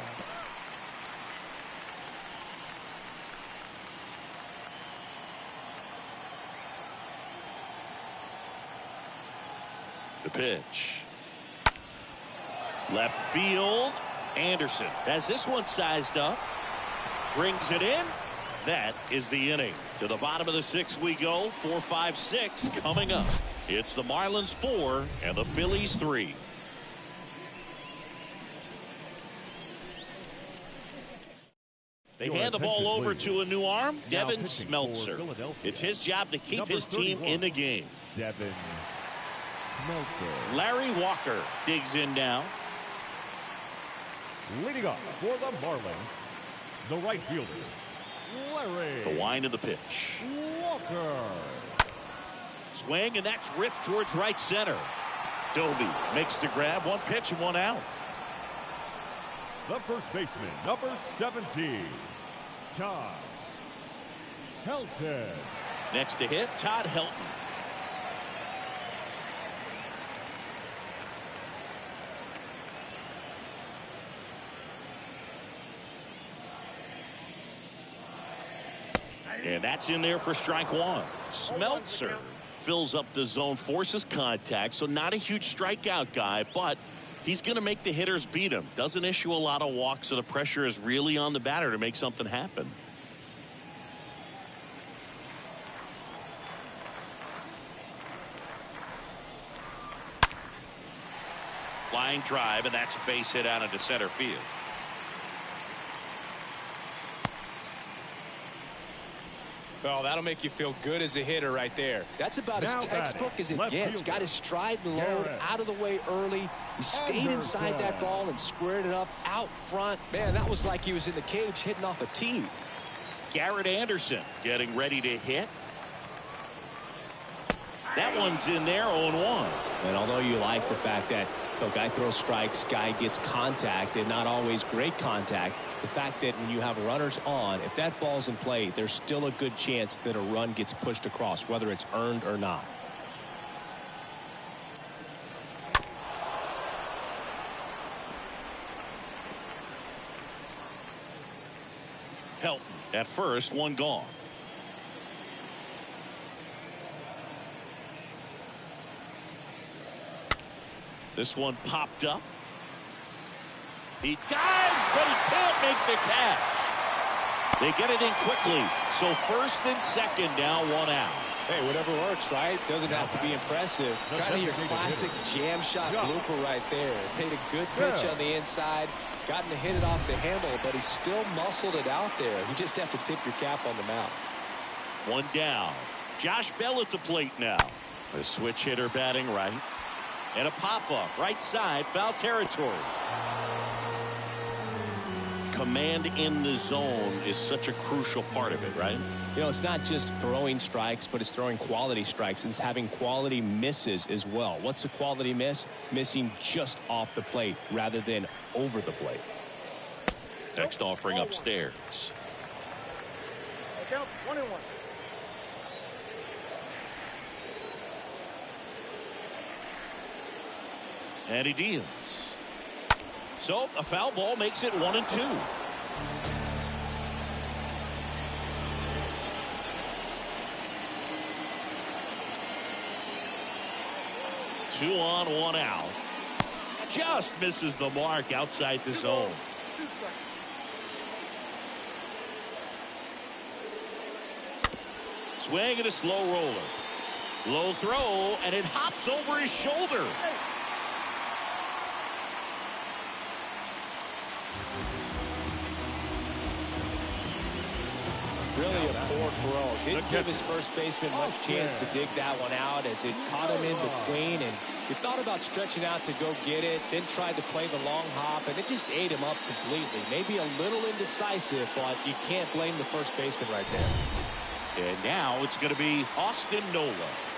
The pitch. Left field. Anderson has this one sized up. Brings it in. That is the inning. To the bottom of the sixth we go. 4-5-6 coming up. It's the Marlins 4 and the Phillies 3. They hand the ball over to a new arm, Devin Smeltzer. It's his job to keep his team in the game. Devin Smeltzer. Larry Walker digs in now. Leading up for the Marlins, the right fielder, Larry. The wind of the pitch. Walker. Swing, and that's ripped towards right center. Doby makes the grab. One pitch and one out. The first baseman, number 17, Todd Helton. Next to hit, Todd Helton. And that's in there for strike one. Smeltzer fills up the zone, forces contact, so not a huge strikeout guy, but he's going to make the hitters beat him. Doesn't issue a lot of walks, so the pressure is really on the batter to make something happen. Line drive, and that's a base hit out into center field. Well, that'll make you feel good as a hitter right there. That's about as textbook as it gets. Got his stride and load out of the way early. He stayed inside that ball and squared it up out front. Man, that was like he was in the cage hitting off a tee. Garrett Anderson getting ready to hit. That one's in there, 0-1. And although you like the fact that the guy throws strikes, guy gets contact, and not always great contact, the fact that when you have runners on, if that ball's in play, there's still a good chance that a run gets pushed across, whether it's earned or not. Helton at first, one gone. This one popped up. He dives, but he can't make the catch. They get it in quickly. So first and second, now one out. Hey, whatever works, right? Doesn't have to be impressive. Kind of your classic jam shot blooper right there. Made a good pitch on the inside. Gotten to hit it off the handle, but he still muscled it out there. You just have to tip your cap on the mound. One down. Josh Bell at the plate now. A switch hitter batting right. And a pop-up right side, foul territory. Command in the zone is such a crucial part of it, right? You know, it's not just throwing strikes, but it's throwing quality strikes, and it's having quality misses as well. What's a quality miss? Missing just off the plate rather than over the plate. Next offering upstairs. Count 1-1. And he deals. So a foul ball makes it 1-2. Two on, one out. Just misses the mark outside the zone. Swing and a slow roller. Low throw, and it hops over his shoulder. Really a poor throw. Didn't give his first baseman much chance to dig that one out as it caught him in between, and He thought about stretching out to go get it, then tried to play the long hop, and it just ate him up completely. Maybe a little indecisive, but you can't blame the first baseman right there. And now it's going to be Austin Nola.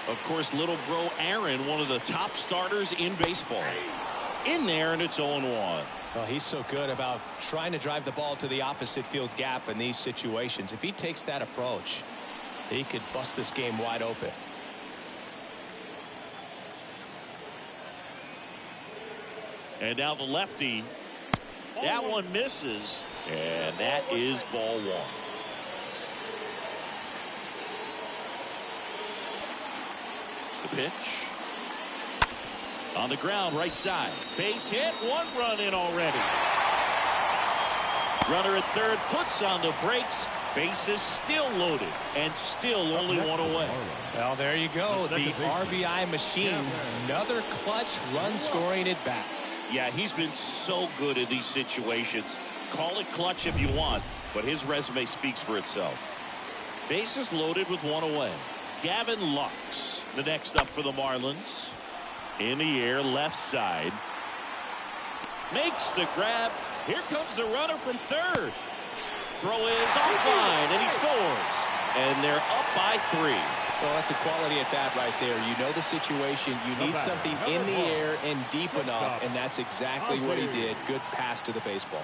Of course, little bro Aaron, one of the top starters in baseball. In there, and it's 0-1. Well, he's so good about trying to drive the ball to the opposite field gap in these situations. If he takes that approach, he could bust this game wide open. And now the lefty. That one misses. And that is ball 1. The pitch. On the ground, right side. Base hit. 1 run in already. Runner at third puts on the brakes. Bases still loaded. And still only 1 away. Well, there you go. The RBI machine. Another clutch run scoring at bat. Yeah, he's been so good in these situations. Call it clutch if you want, but his resume speaks for itself. Bases loaded with 1 away. Gavin Lux, the next up for the Marlins. In the air, left side. Makes the grab. Here comes the runner from third. Throw is offline, and he scores. And they're up by 3. Well, that's a quality at that right there. You know the situation. You need something in the air and deep enough, and that's exactly what he did. Good pass to the baseball.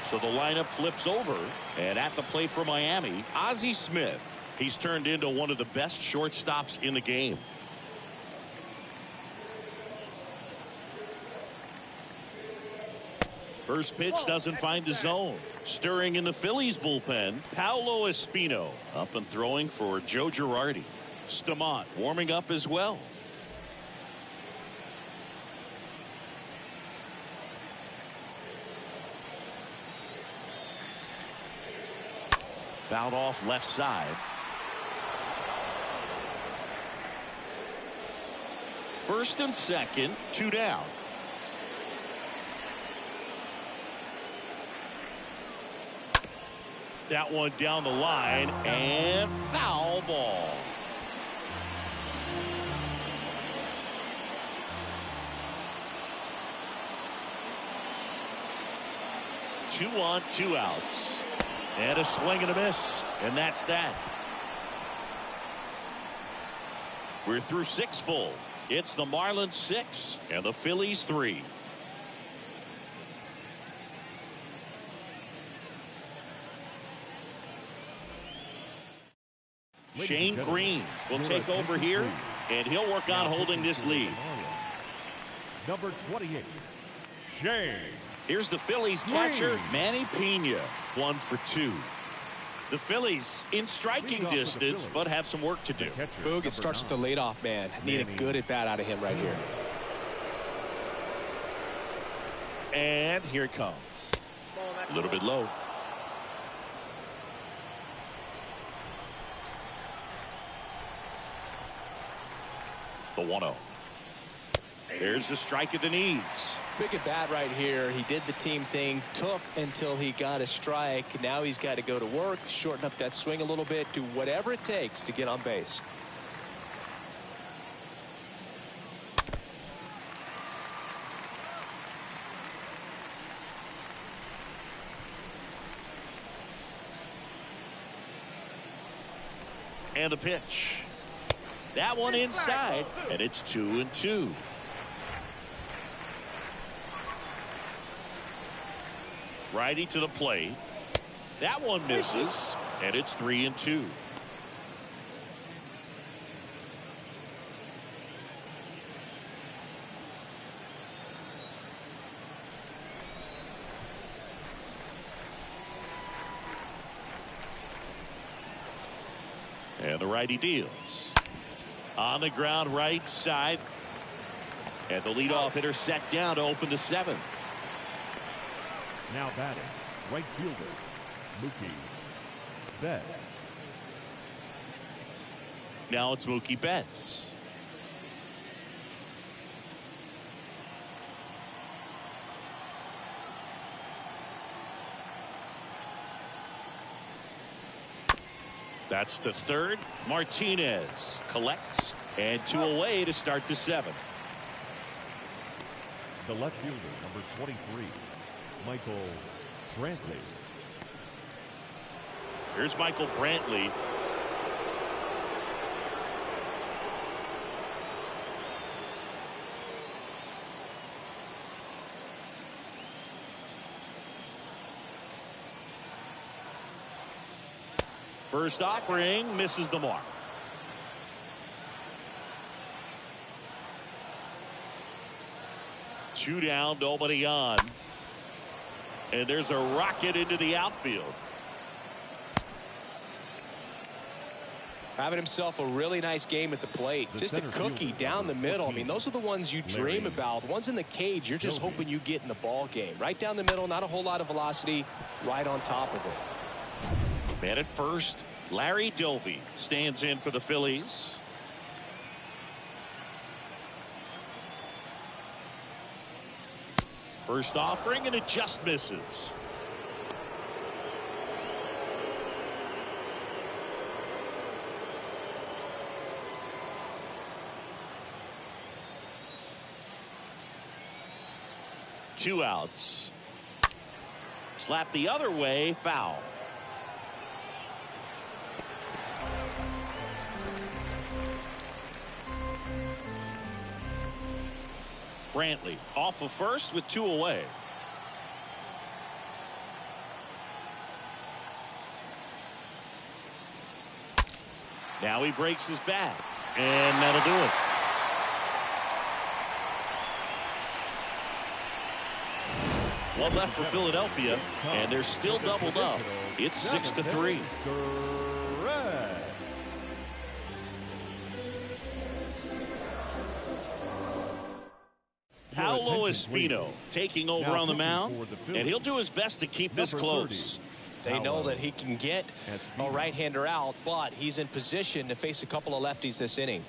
So the lineup flips over, and at the plate for Miami, Ozzie Smith. He's turned into one of the best shortstops in the game. First pitch doesn't find the zone. Stirring in the Phillies bullpen, Paolo Espino up and throwing for Joe Girardi. Stamont warming up as well. Fouled off left side. First and second, 2 down. That one down the line, and foul ball. Two on, 2 outs. And a swing and a miss. And that's that. We're through 6 full. It's the Marlins 6 and the Phillies 3. Shane Green will take over here, and he'll work on holding this lead. Number 28, Shane. Here's the Phillies catcher, Manny Pena, 1 for 2. The Phillies in striking distance, but have some work to do. Boog, it starts with the leadoff man. Need a good at bat out of him right here. And here it comes. A little bit low. The 1-0. There's the strike at the knees. Big at bat right here. He did the team thing, took until he got a strike. Now he's got to go to work, shorten up that swing a little bit, do whatever it takes to get on base. And the pitch. That one inside, and it's 2-2. Righty to the plate. That one misses, and it's 3-2. And the righty deals. On the ground right side. And the leadoff hitter set down to open the 7th. Now batting, right fielder, Mookie Betts. Now it's Mookie Betts. That's to third. Martinez collects, and 2 away to start the 7th. The left fielder, number 23, Michael Brantley. Here's Michael Brantley. First offering misses the mark. Two down, nobody on. And there's a rocket into the outfield. Having himself a really nice game at the plate. Just a cookie down the middle. I mean, those are the ones you dream about. Ones in the cage, you're just hoping you get in the ball game. Right down the middle, not a whole lot of velocity, right on top of it. Man at first, Larry Doby stands in for the Phillies. First offering, and it just misses. Two outs. Slap the other way, foul. Brantley off of first with two away. Now he breaks his bat, and that'll do it. One left for Philadelphia, and they're still doubled up. It's 6-3. Paolo Espino taking over on the mound, and he'll do his best to keep this close. They know that he can get a right-hander out, but he's in position to face a couple of lefties this inning.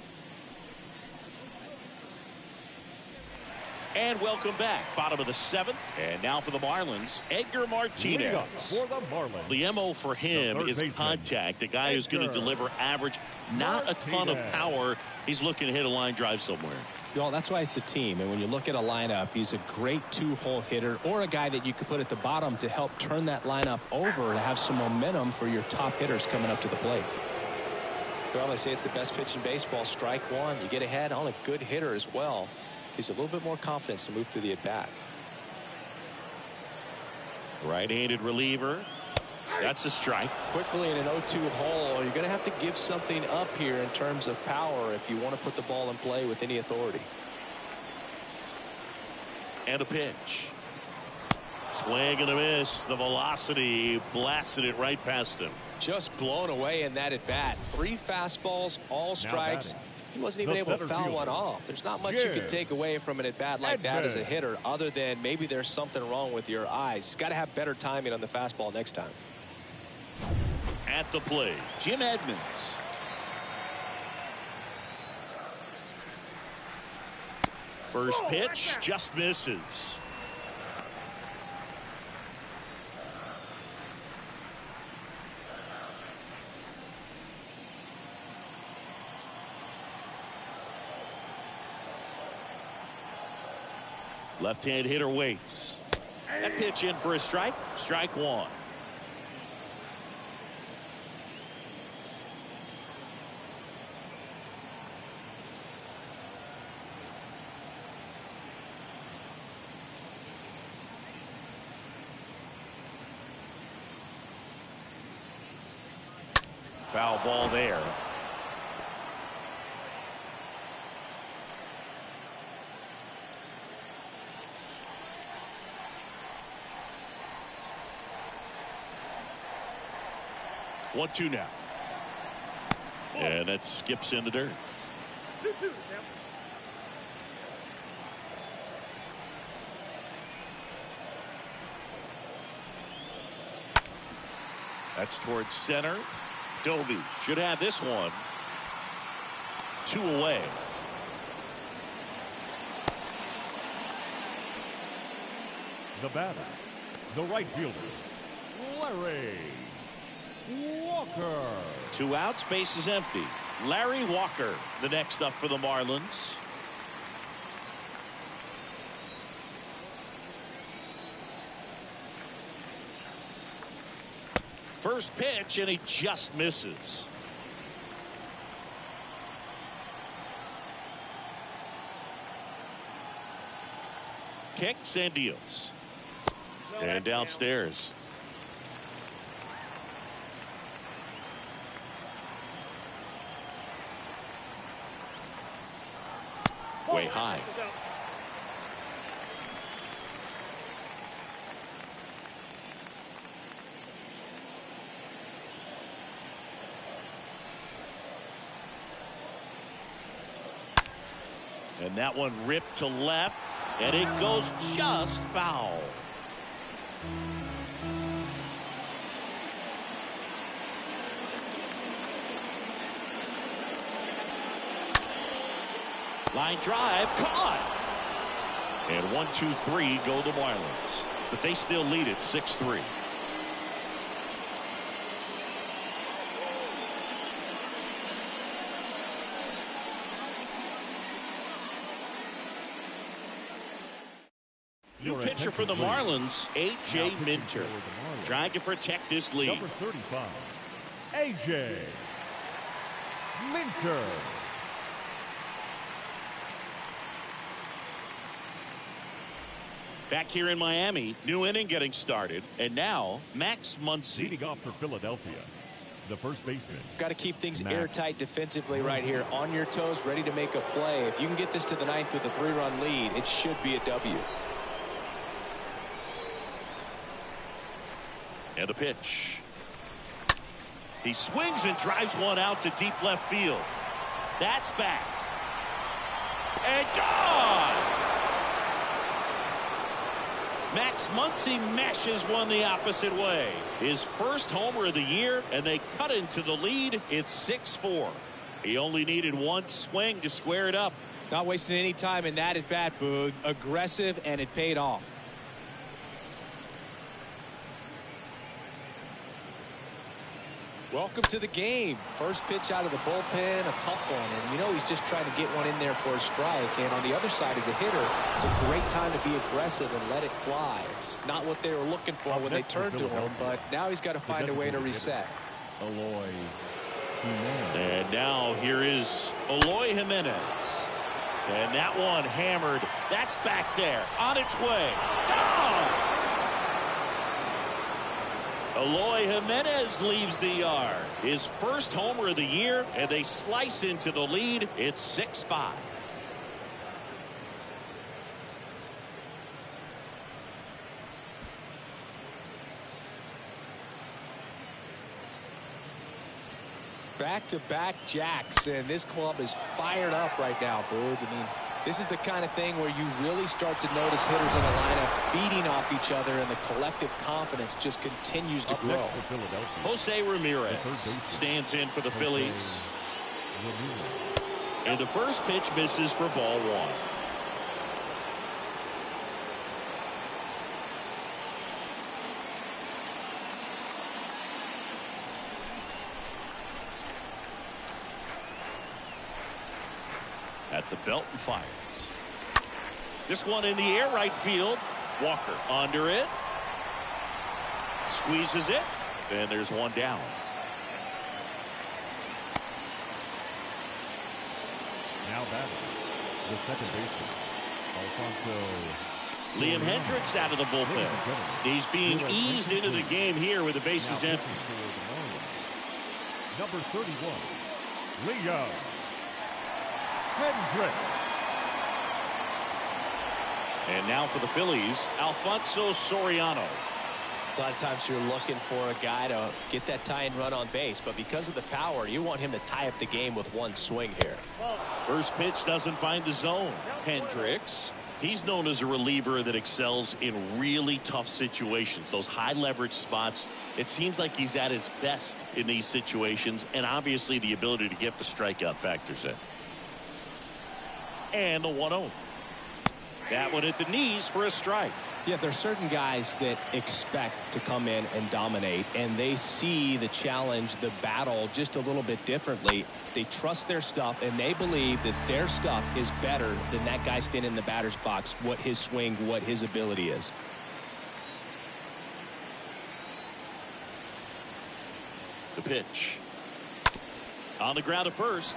And welcome back. Bottom of the seventh. And now for the Marlins, Edgar Martinez. For the Marlins, the MO for him is contact. A guy who's going to deliver average, not a ton of power. He's looking to hit a line drive somewhere. Well, that's why it's a team. And when you look at a lineup, he's a great two-hole hitter, or a guy that you could put at the bottom to help turn that lineup over to have some momentum for your top hitters coming up to the plate. Well, they say it's the best pitch in baseball. Strike one. You get ahead on a good hitter as well. Gives you a little bit more confidence to move through the at-bat. Right-handed reliever. That's a strike. Quickly in an 0-2 hole, you're going to have to give something up here in terms of power if you want to put the ball in play with any authority. And a pitch. Swing and a miss. The velocity blasted it right past him. Just blown away in that at-bat. 3 fastballs, all strikes. He wasn't even able to foul one off. There's not much you can take away from an at-bat like that as a hitter, other than maybe there's something wrong with your eyes. Got to have better timing on the fastball next time. At the plate, Jim Edmonds. First pitch just misses. Left-hand hitter waits. That pitch in for a strike. Strike one. Foul ball there. One, two now. And that skips in the dirt. That's towards center. Doby should have this one. 2 away. The batter, the right fielder, Larry Walker. 2 outs, base is empty. Larry Walker, the next up for the Marlins. First pitch, and he just misses. Kicks and deals. And downstairs. Way high. And that one ripped to left, and it goes just foul. Line drive, caught. And 1-2-3 go the Marlins. But they still lead it 6-3. New pitcher for the Marlins, A.J. Minter, trying to protect this lead. Number 35, A.J. Minter. Back here in Miami, new inning getting started, and now Max Muncy. Leading off for Philadelphia, the first baseman. Got to keep things airtight defensively right here. On your toes, ready to make a play. If you can get this to the ninth with a 3-run lead, it should be a W. And a pitch. He swings and drives one out to deep left field. That's back. And gone! Max Muncy mashes one the opposite way. His first homer of the year, and they cut into the lead. It's 6-4. He only needed one swing to square it up. Not wasting any time in that at bat, Boog. Aggressive, and it paid off. Welcome to the game. First pitch out of the bullpen, a tough one. And you know he's just trying to get one in there for a strike. And on the other side, as a hitter, it's a great time to be aggressive and let it fly. It's not what they were looking for when they turned to him, but now he's got to find a way to reset. Eloy. And now here is Eloy Jimenez. And that one hammered. That's back there. On its way. Gone! Eloy Jimenez leaves the yard. His first homer of the year, and they slice into the lead. It's 6-5. Back-to-back jacks, and this club is fired up right now, Boog. I mean, this is the kind of thing where you really start to notice hitters in a lineup feeding off each other, and the collective confidence just continues to grow. Jose Ramirez stands in for the Phillies. And the first pitch misses for ball one. At the belt and fires. This one in the air, right field. Walker under it. Squeezes it. And there's one down. Now batting, the second baseman, Alfonso. Liam Hendricks out of the bullpen. He's being eased into the game here with the bases empty. Number 31, Liam Hendricks. And now for the Phillies, Alfonso Soriano. A lot of times you're looking for a guy to get that tying run on base, but because of the power, you want him to tie up the game with one swing here. First pitch doesn't find the zone. Hendricks, he's known as a reliever that excels in really tough situations. Those high leverage spots, it seems like he's at his best in these situations, and obviously the ability to get the strikeout factors in. And the 1-0. That one at the knees for a strike. Yeah, there are certain guys that expect to come in and dominate, and they see the challenge, the battle, just a little bit differently. They trust their stuff, and they believe that their stuff is better than that guy standing in the batter's box, what his swing, what his ability is. The pitch. On the ground at first.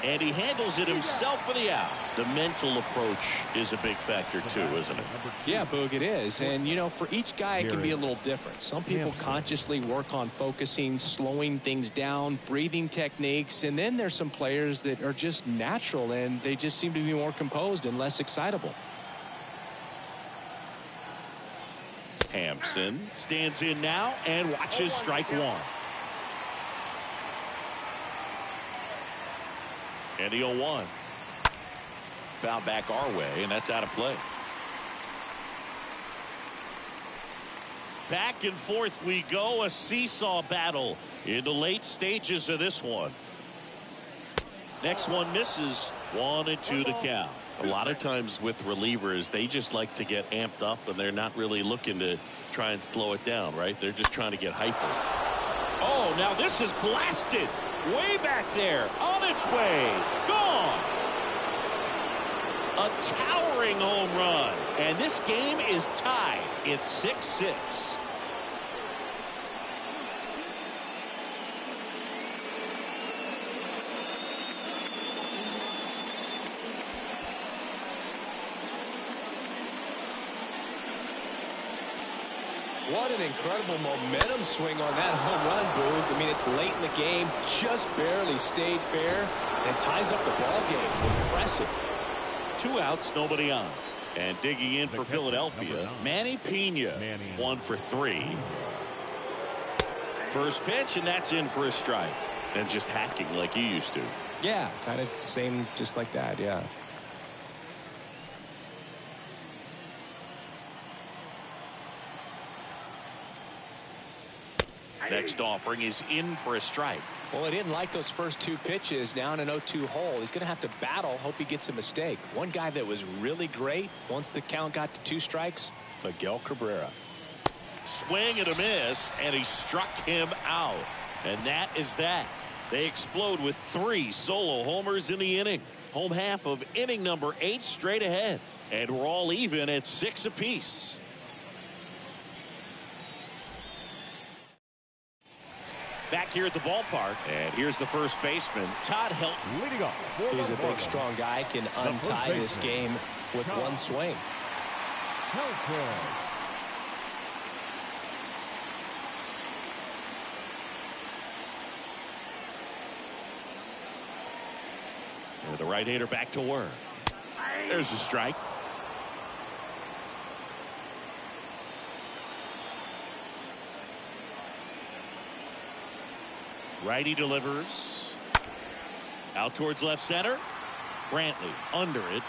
And he handles it himself for the out. The mental approach is a big factor too, isn't it? Yeah, Boog, it is. And, you know, for each guy, it can be a little different. Some people consciously work on focusing, slowing things down, breathing techniques. And then there's some players that are just natural, and they just seem to be more composed and less excitable. Hampson stands in now and watches strike one. And the 0-1. Foul back our way, and that's out of play. Back and forth we go, a seesaw battle in the late stages of this one. Next one misses. 1-2 to count. A lot of times with relievers, they just like to get amped up, and they're not really looking to try and slow it down, right? They're just trying to get hyper. Oh, now this is blasted. Way back there, on its way, gone. A towering home run, and this game is tied. It's 6-6. What an incredible momentum swing on that home run, Boog. I mean, it's late in the game, just barely stayed fair, and ties up the ball game. Impressive. 2 outs, nobody on. And digging in for Philadelphia, Manny Pena, 1 for 3. First pitch, and that's in for a strike. And just hacking like you used to. Yeah, kind of same, just like that, yeah. Next offering is in for a strike. Well, he didn't like those first 2 pitches. Now in an 0-2 hole, he's going to have to battle. Hope he gets a mistake. One guy that was really great once the count got to 2 strikes, Miguel Cabrera. Swing and a miss, and he struck him out. And that is that. They explode with 3 solo homers in the inning. Home half of inning number 8 straight ahead. And we're all even at 6 apiece. Back here at the ballpark, and here's the first baseman, Todd Helton. Leading off. He's a big, strong guy, can untie this game with one swing. And the right-hander back to work. There's a strike. Righty delivers. Out towards left center. Brantley under it.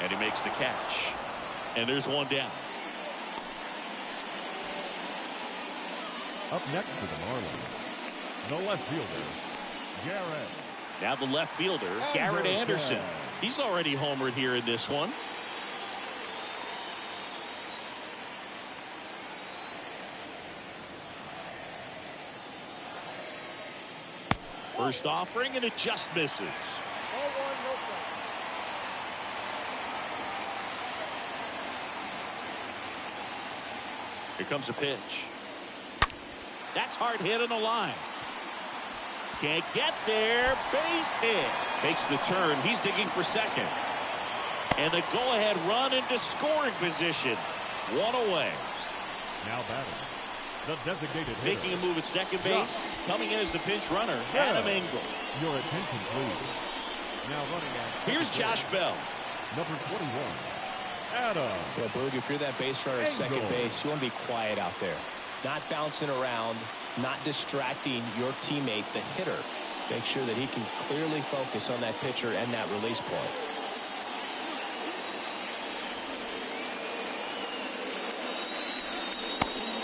And he makes the catch. And there's one down. Up next for the Marlins, the left fielder, Garrett. Now the left fielder, Garrett Anderson. He's already homered here in this one. First offering, and it just misses. Here comes a pitch. That's hard hit on the line. Can't get there. Base hit. Takes the turn. He's digging for second. And the go-ahead run into scoring position. 1 away. Now batting, the designated hitter. Making a move at second base. Coming in as the pinch runner, Adam Engel. Your attention, please. Now running at. Here's Josh Bell. Number 21, Adam. Well, Boog, if you're that base runner at second base, you want to be quiet out there. Not bouncing around, not distracting your teammate, the hitter. Make sure that he can clearly focus on that pitcher and that release point.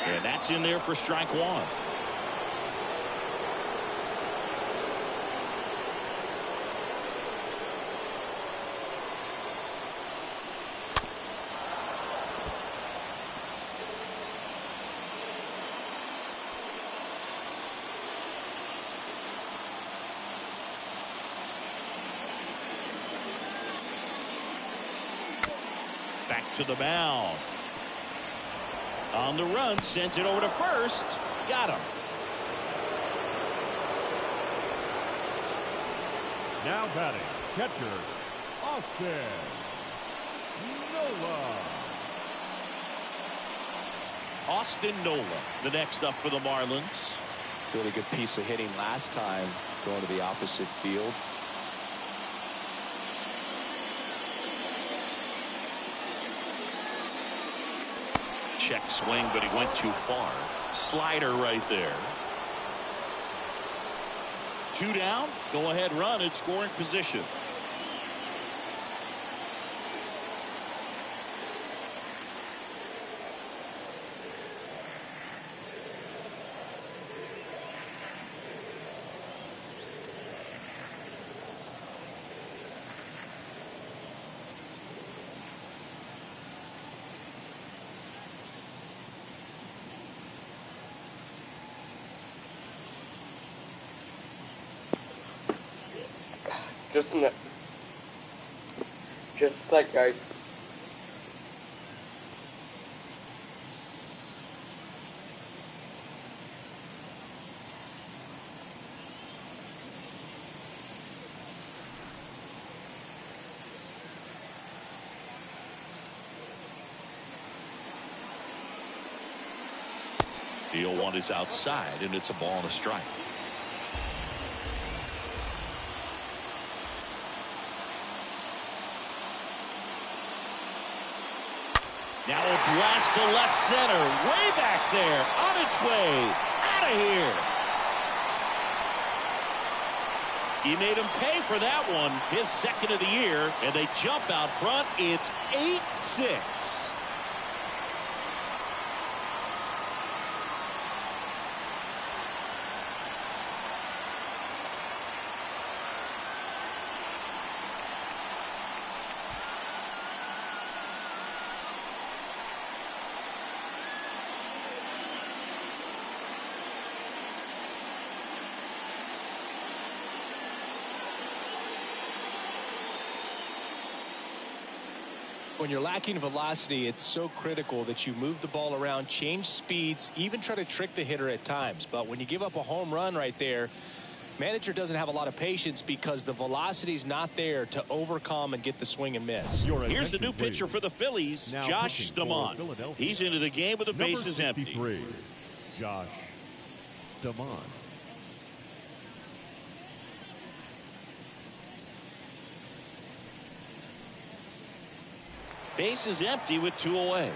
And that's in there for strike one. Back to the mound. On the run, sends it over to first. Got him. Now batting, catcher, Austin Nola. Austin Nola, the next up for the Marlins. Really good piece of hitting last time, going to the opposite field. Check swing, but he went too far. Slider right there. 2 down. Go ahead run at scoring position. Just like guys. The 0-1 is outside, and it's a ball and a strike. Now a blast to left center. Way back there. On its way. Out of here. He made him pay for that one. His second of the year. And they jump out front. It's 8-6. When you're lacking velocity, it's so critical that you move the ball around, change speeds, even try to trick the hitter at times. But when you give up a home run right there, manager doesn't have a lot of patience because the velocity's not there to overcome and get the swing and miss. Here's the new pitcher for the Phillies, Josh Stamont. He's into the game with the bases empty. Josh Stamont. Base is empty with 2 away.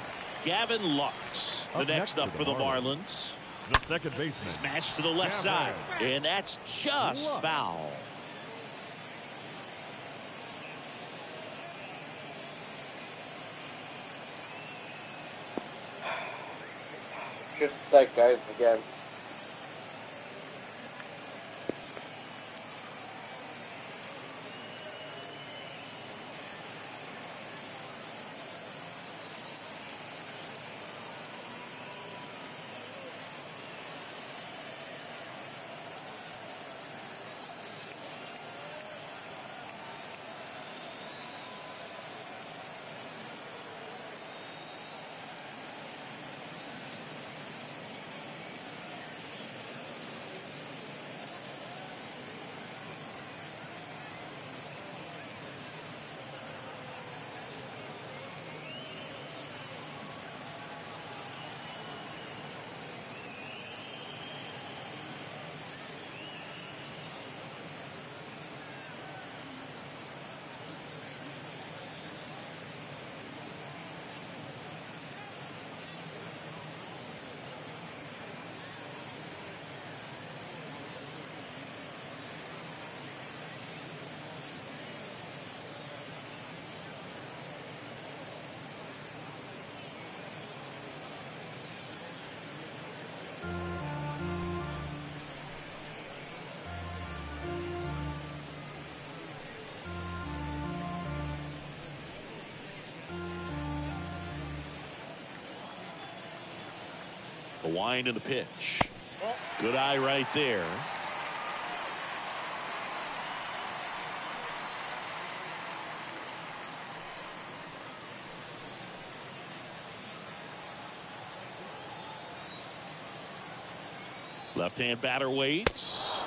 Gavin Lux, the next up for the Marlins. The second baseman. Smash to the left side. And that's just foul. Just a sec, guys, again. The wind and the pitch. Good eye right there. Left-hand batter waits.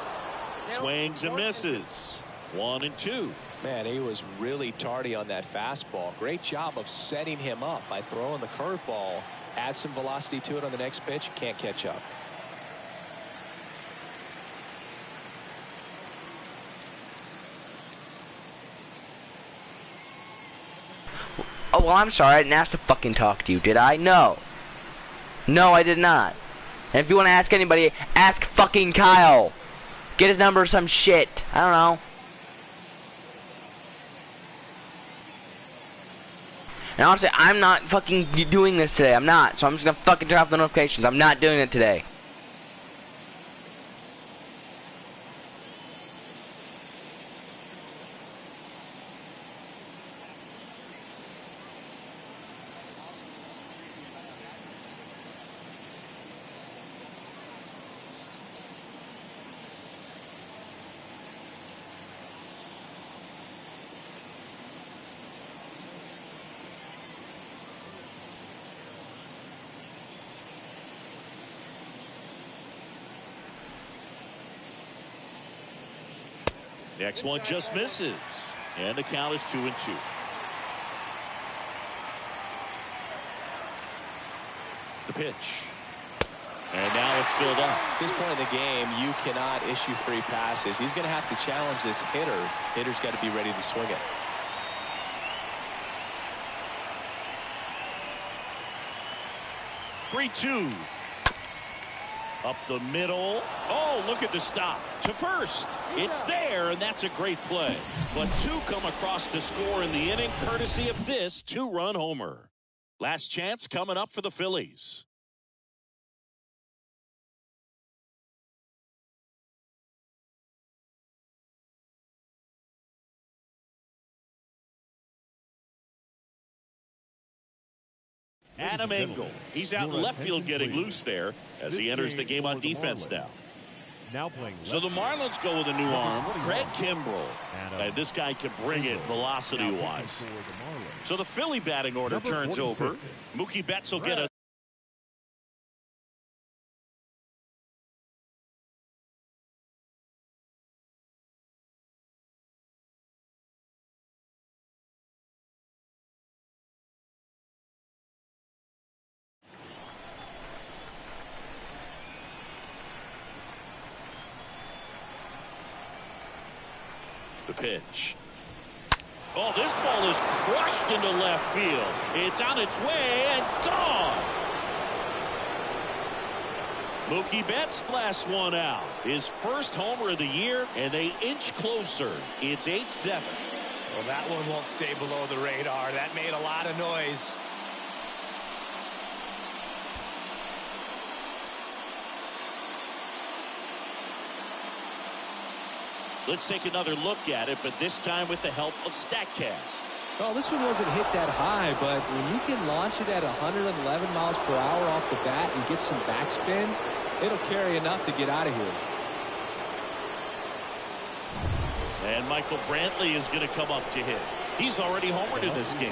Swings and misses. 1-2. Man, he was really tardy on that fastball. Great job of setting him up by throwing the curveball. Add some velocity to it on the next pitch. Can't catch up. Oh, well, I'm sorry. I didn't ask to fucking talk to you, did I? No. No, I did not. And if you want to ask anybody, ask fucking Kyle. Get his number or some shit. I don't know. And honestly, I'm not fucking doing this today. I'm not. So I'm just gonna fucking turn off the notifications. I'm not doing it today. Next one just misses. And the count is 2-2. The pitch. And now it's filled up. At this point in the game, you cannot issue free passes. He's going to have to challenge this hitter. Hitter's got to be ready to swing it. Three-two. Up the middle. Oh, look at the stop. To first. It's there, and that's a great play. But two come across to score in the inning, courtesy of this two-run homer. Last chance coming up for the Phillies. Adam Engel. He's out in left field getting loose there as he enters the game on defense now. So the Marlins go with a new arm, Craig Kimbrell. And this guy can bring it velocity-wise. So the Philly batting order turns over. Mookie Betts will get a the pitch. Oh, this ball is crushed into left field. It's on its way and gone. Mookie Betts blasts one out. His first homer of the year, and they inch closer. It's 8-7. Well, that one won't stay below the radar. That made a lot of noise. Let's take another look at it, but this time with the help of StatCast. Well, this one wasn't hit that high, but when you can launch it at 111 miles per hour off the bat and get some backspin, it'll carry enough to get out of here. And Michael Brantley is going to come up to hit. He's already homered in this game.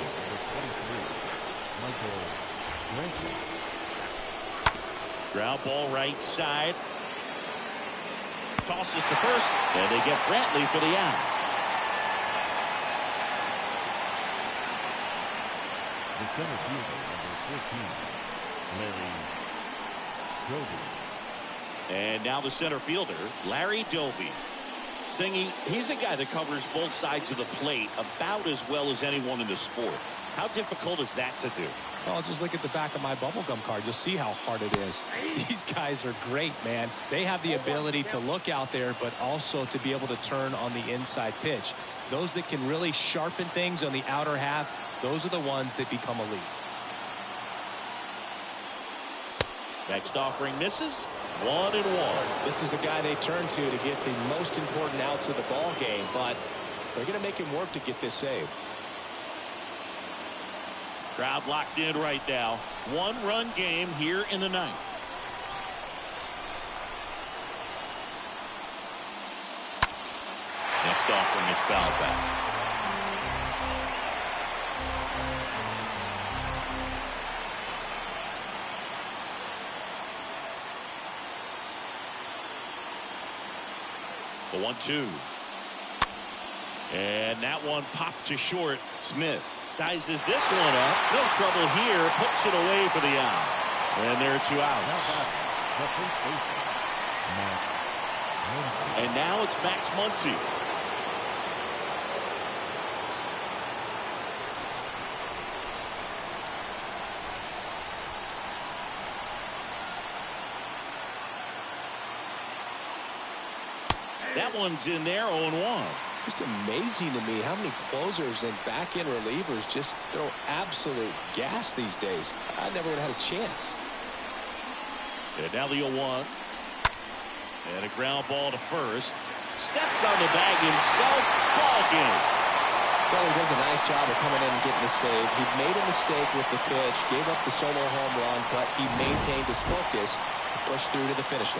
Ground ball right side. Tosses to first, and they get Brantley for the out. The center fielder, number 14, Larry Doby. And now the center fielder, Larry Doby. Singy, he's a guy that covers both sides of the plate about as well as anyone in the sport. How difficult is that to do? Oh, just look at the back of my bubblegum card. You'll see how hard it is. These guys are great, man. They have the ability to look out there, but also to be able to turn on the inside pitch. Those that can really sharpen things on the outer half, those are the ones that become elite. Next offering misses. 1-1. This is the guy they turn to get the most important outs of the ball game, but they're going to make him work to get this save. Crowd locked in right now. One-run game here in the ninth. Next offering is fouled back. The 1-2. And that one popped to short. Smith sizes this one up. No trouble here. Puts it away for the out. And there are 2 outs. And now it's Max Muncy. That one's in there, 0-1. Just amazing to me how many closers and back-end relievers just throw absolute gas these days. I never would have had a chance. And now the 0-1. And a ground ball to first. Steps on the bag himself. Ball game. Well, he does a nice job of coming in and getting the save. He made a mistake with the pitch, gave up the solo home run, but he maintained his focus and pushed through to the finish line.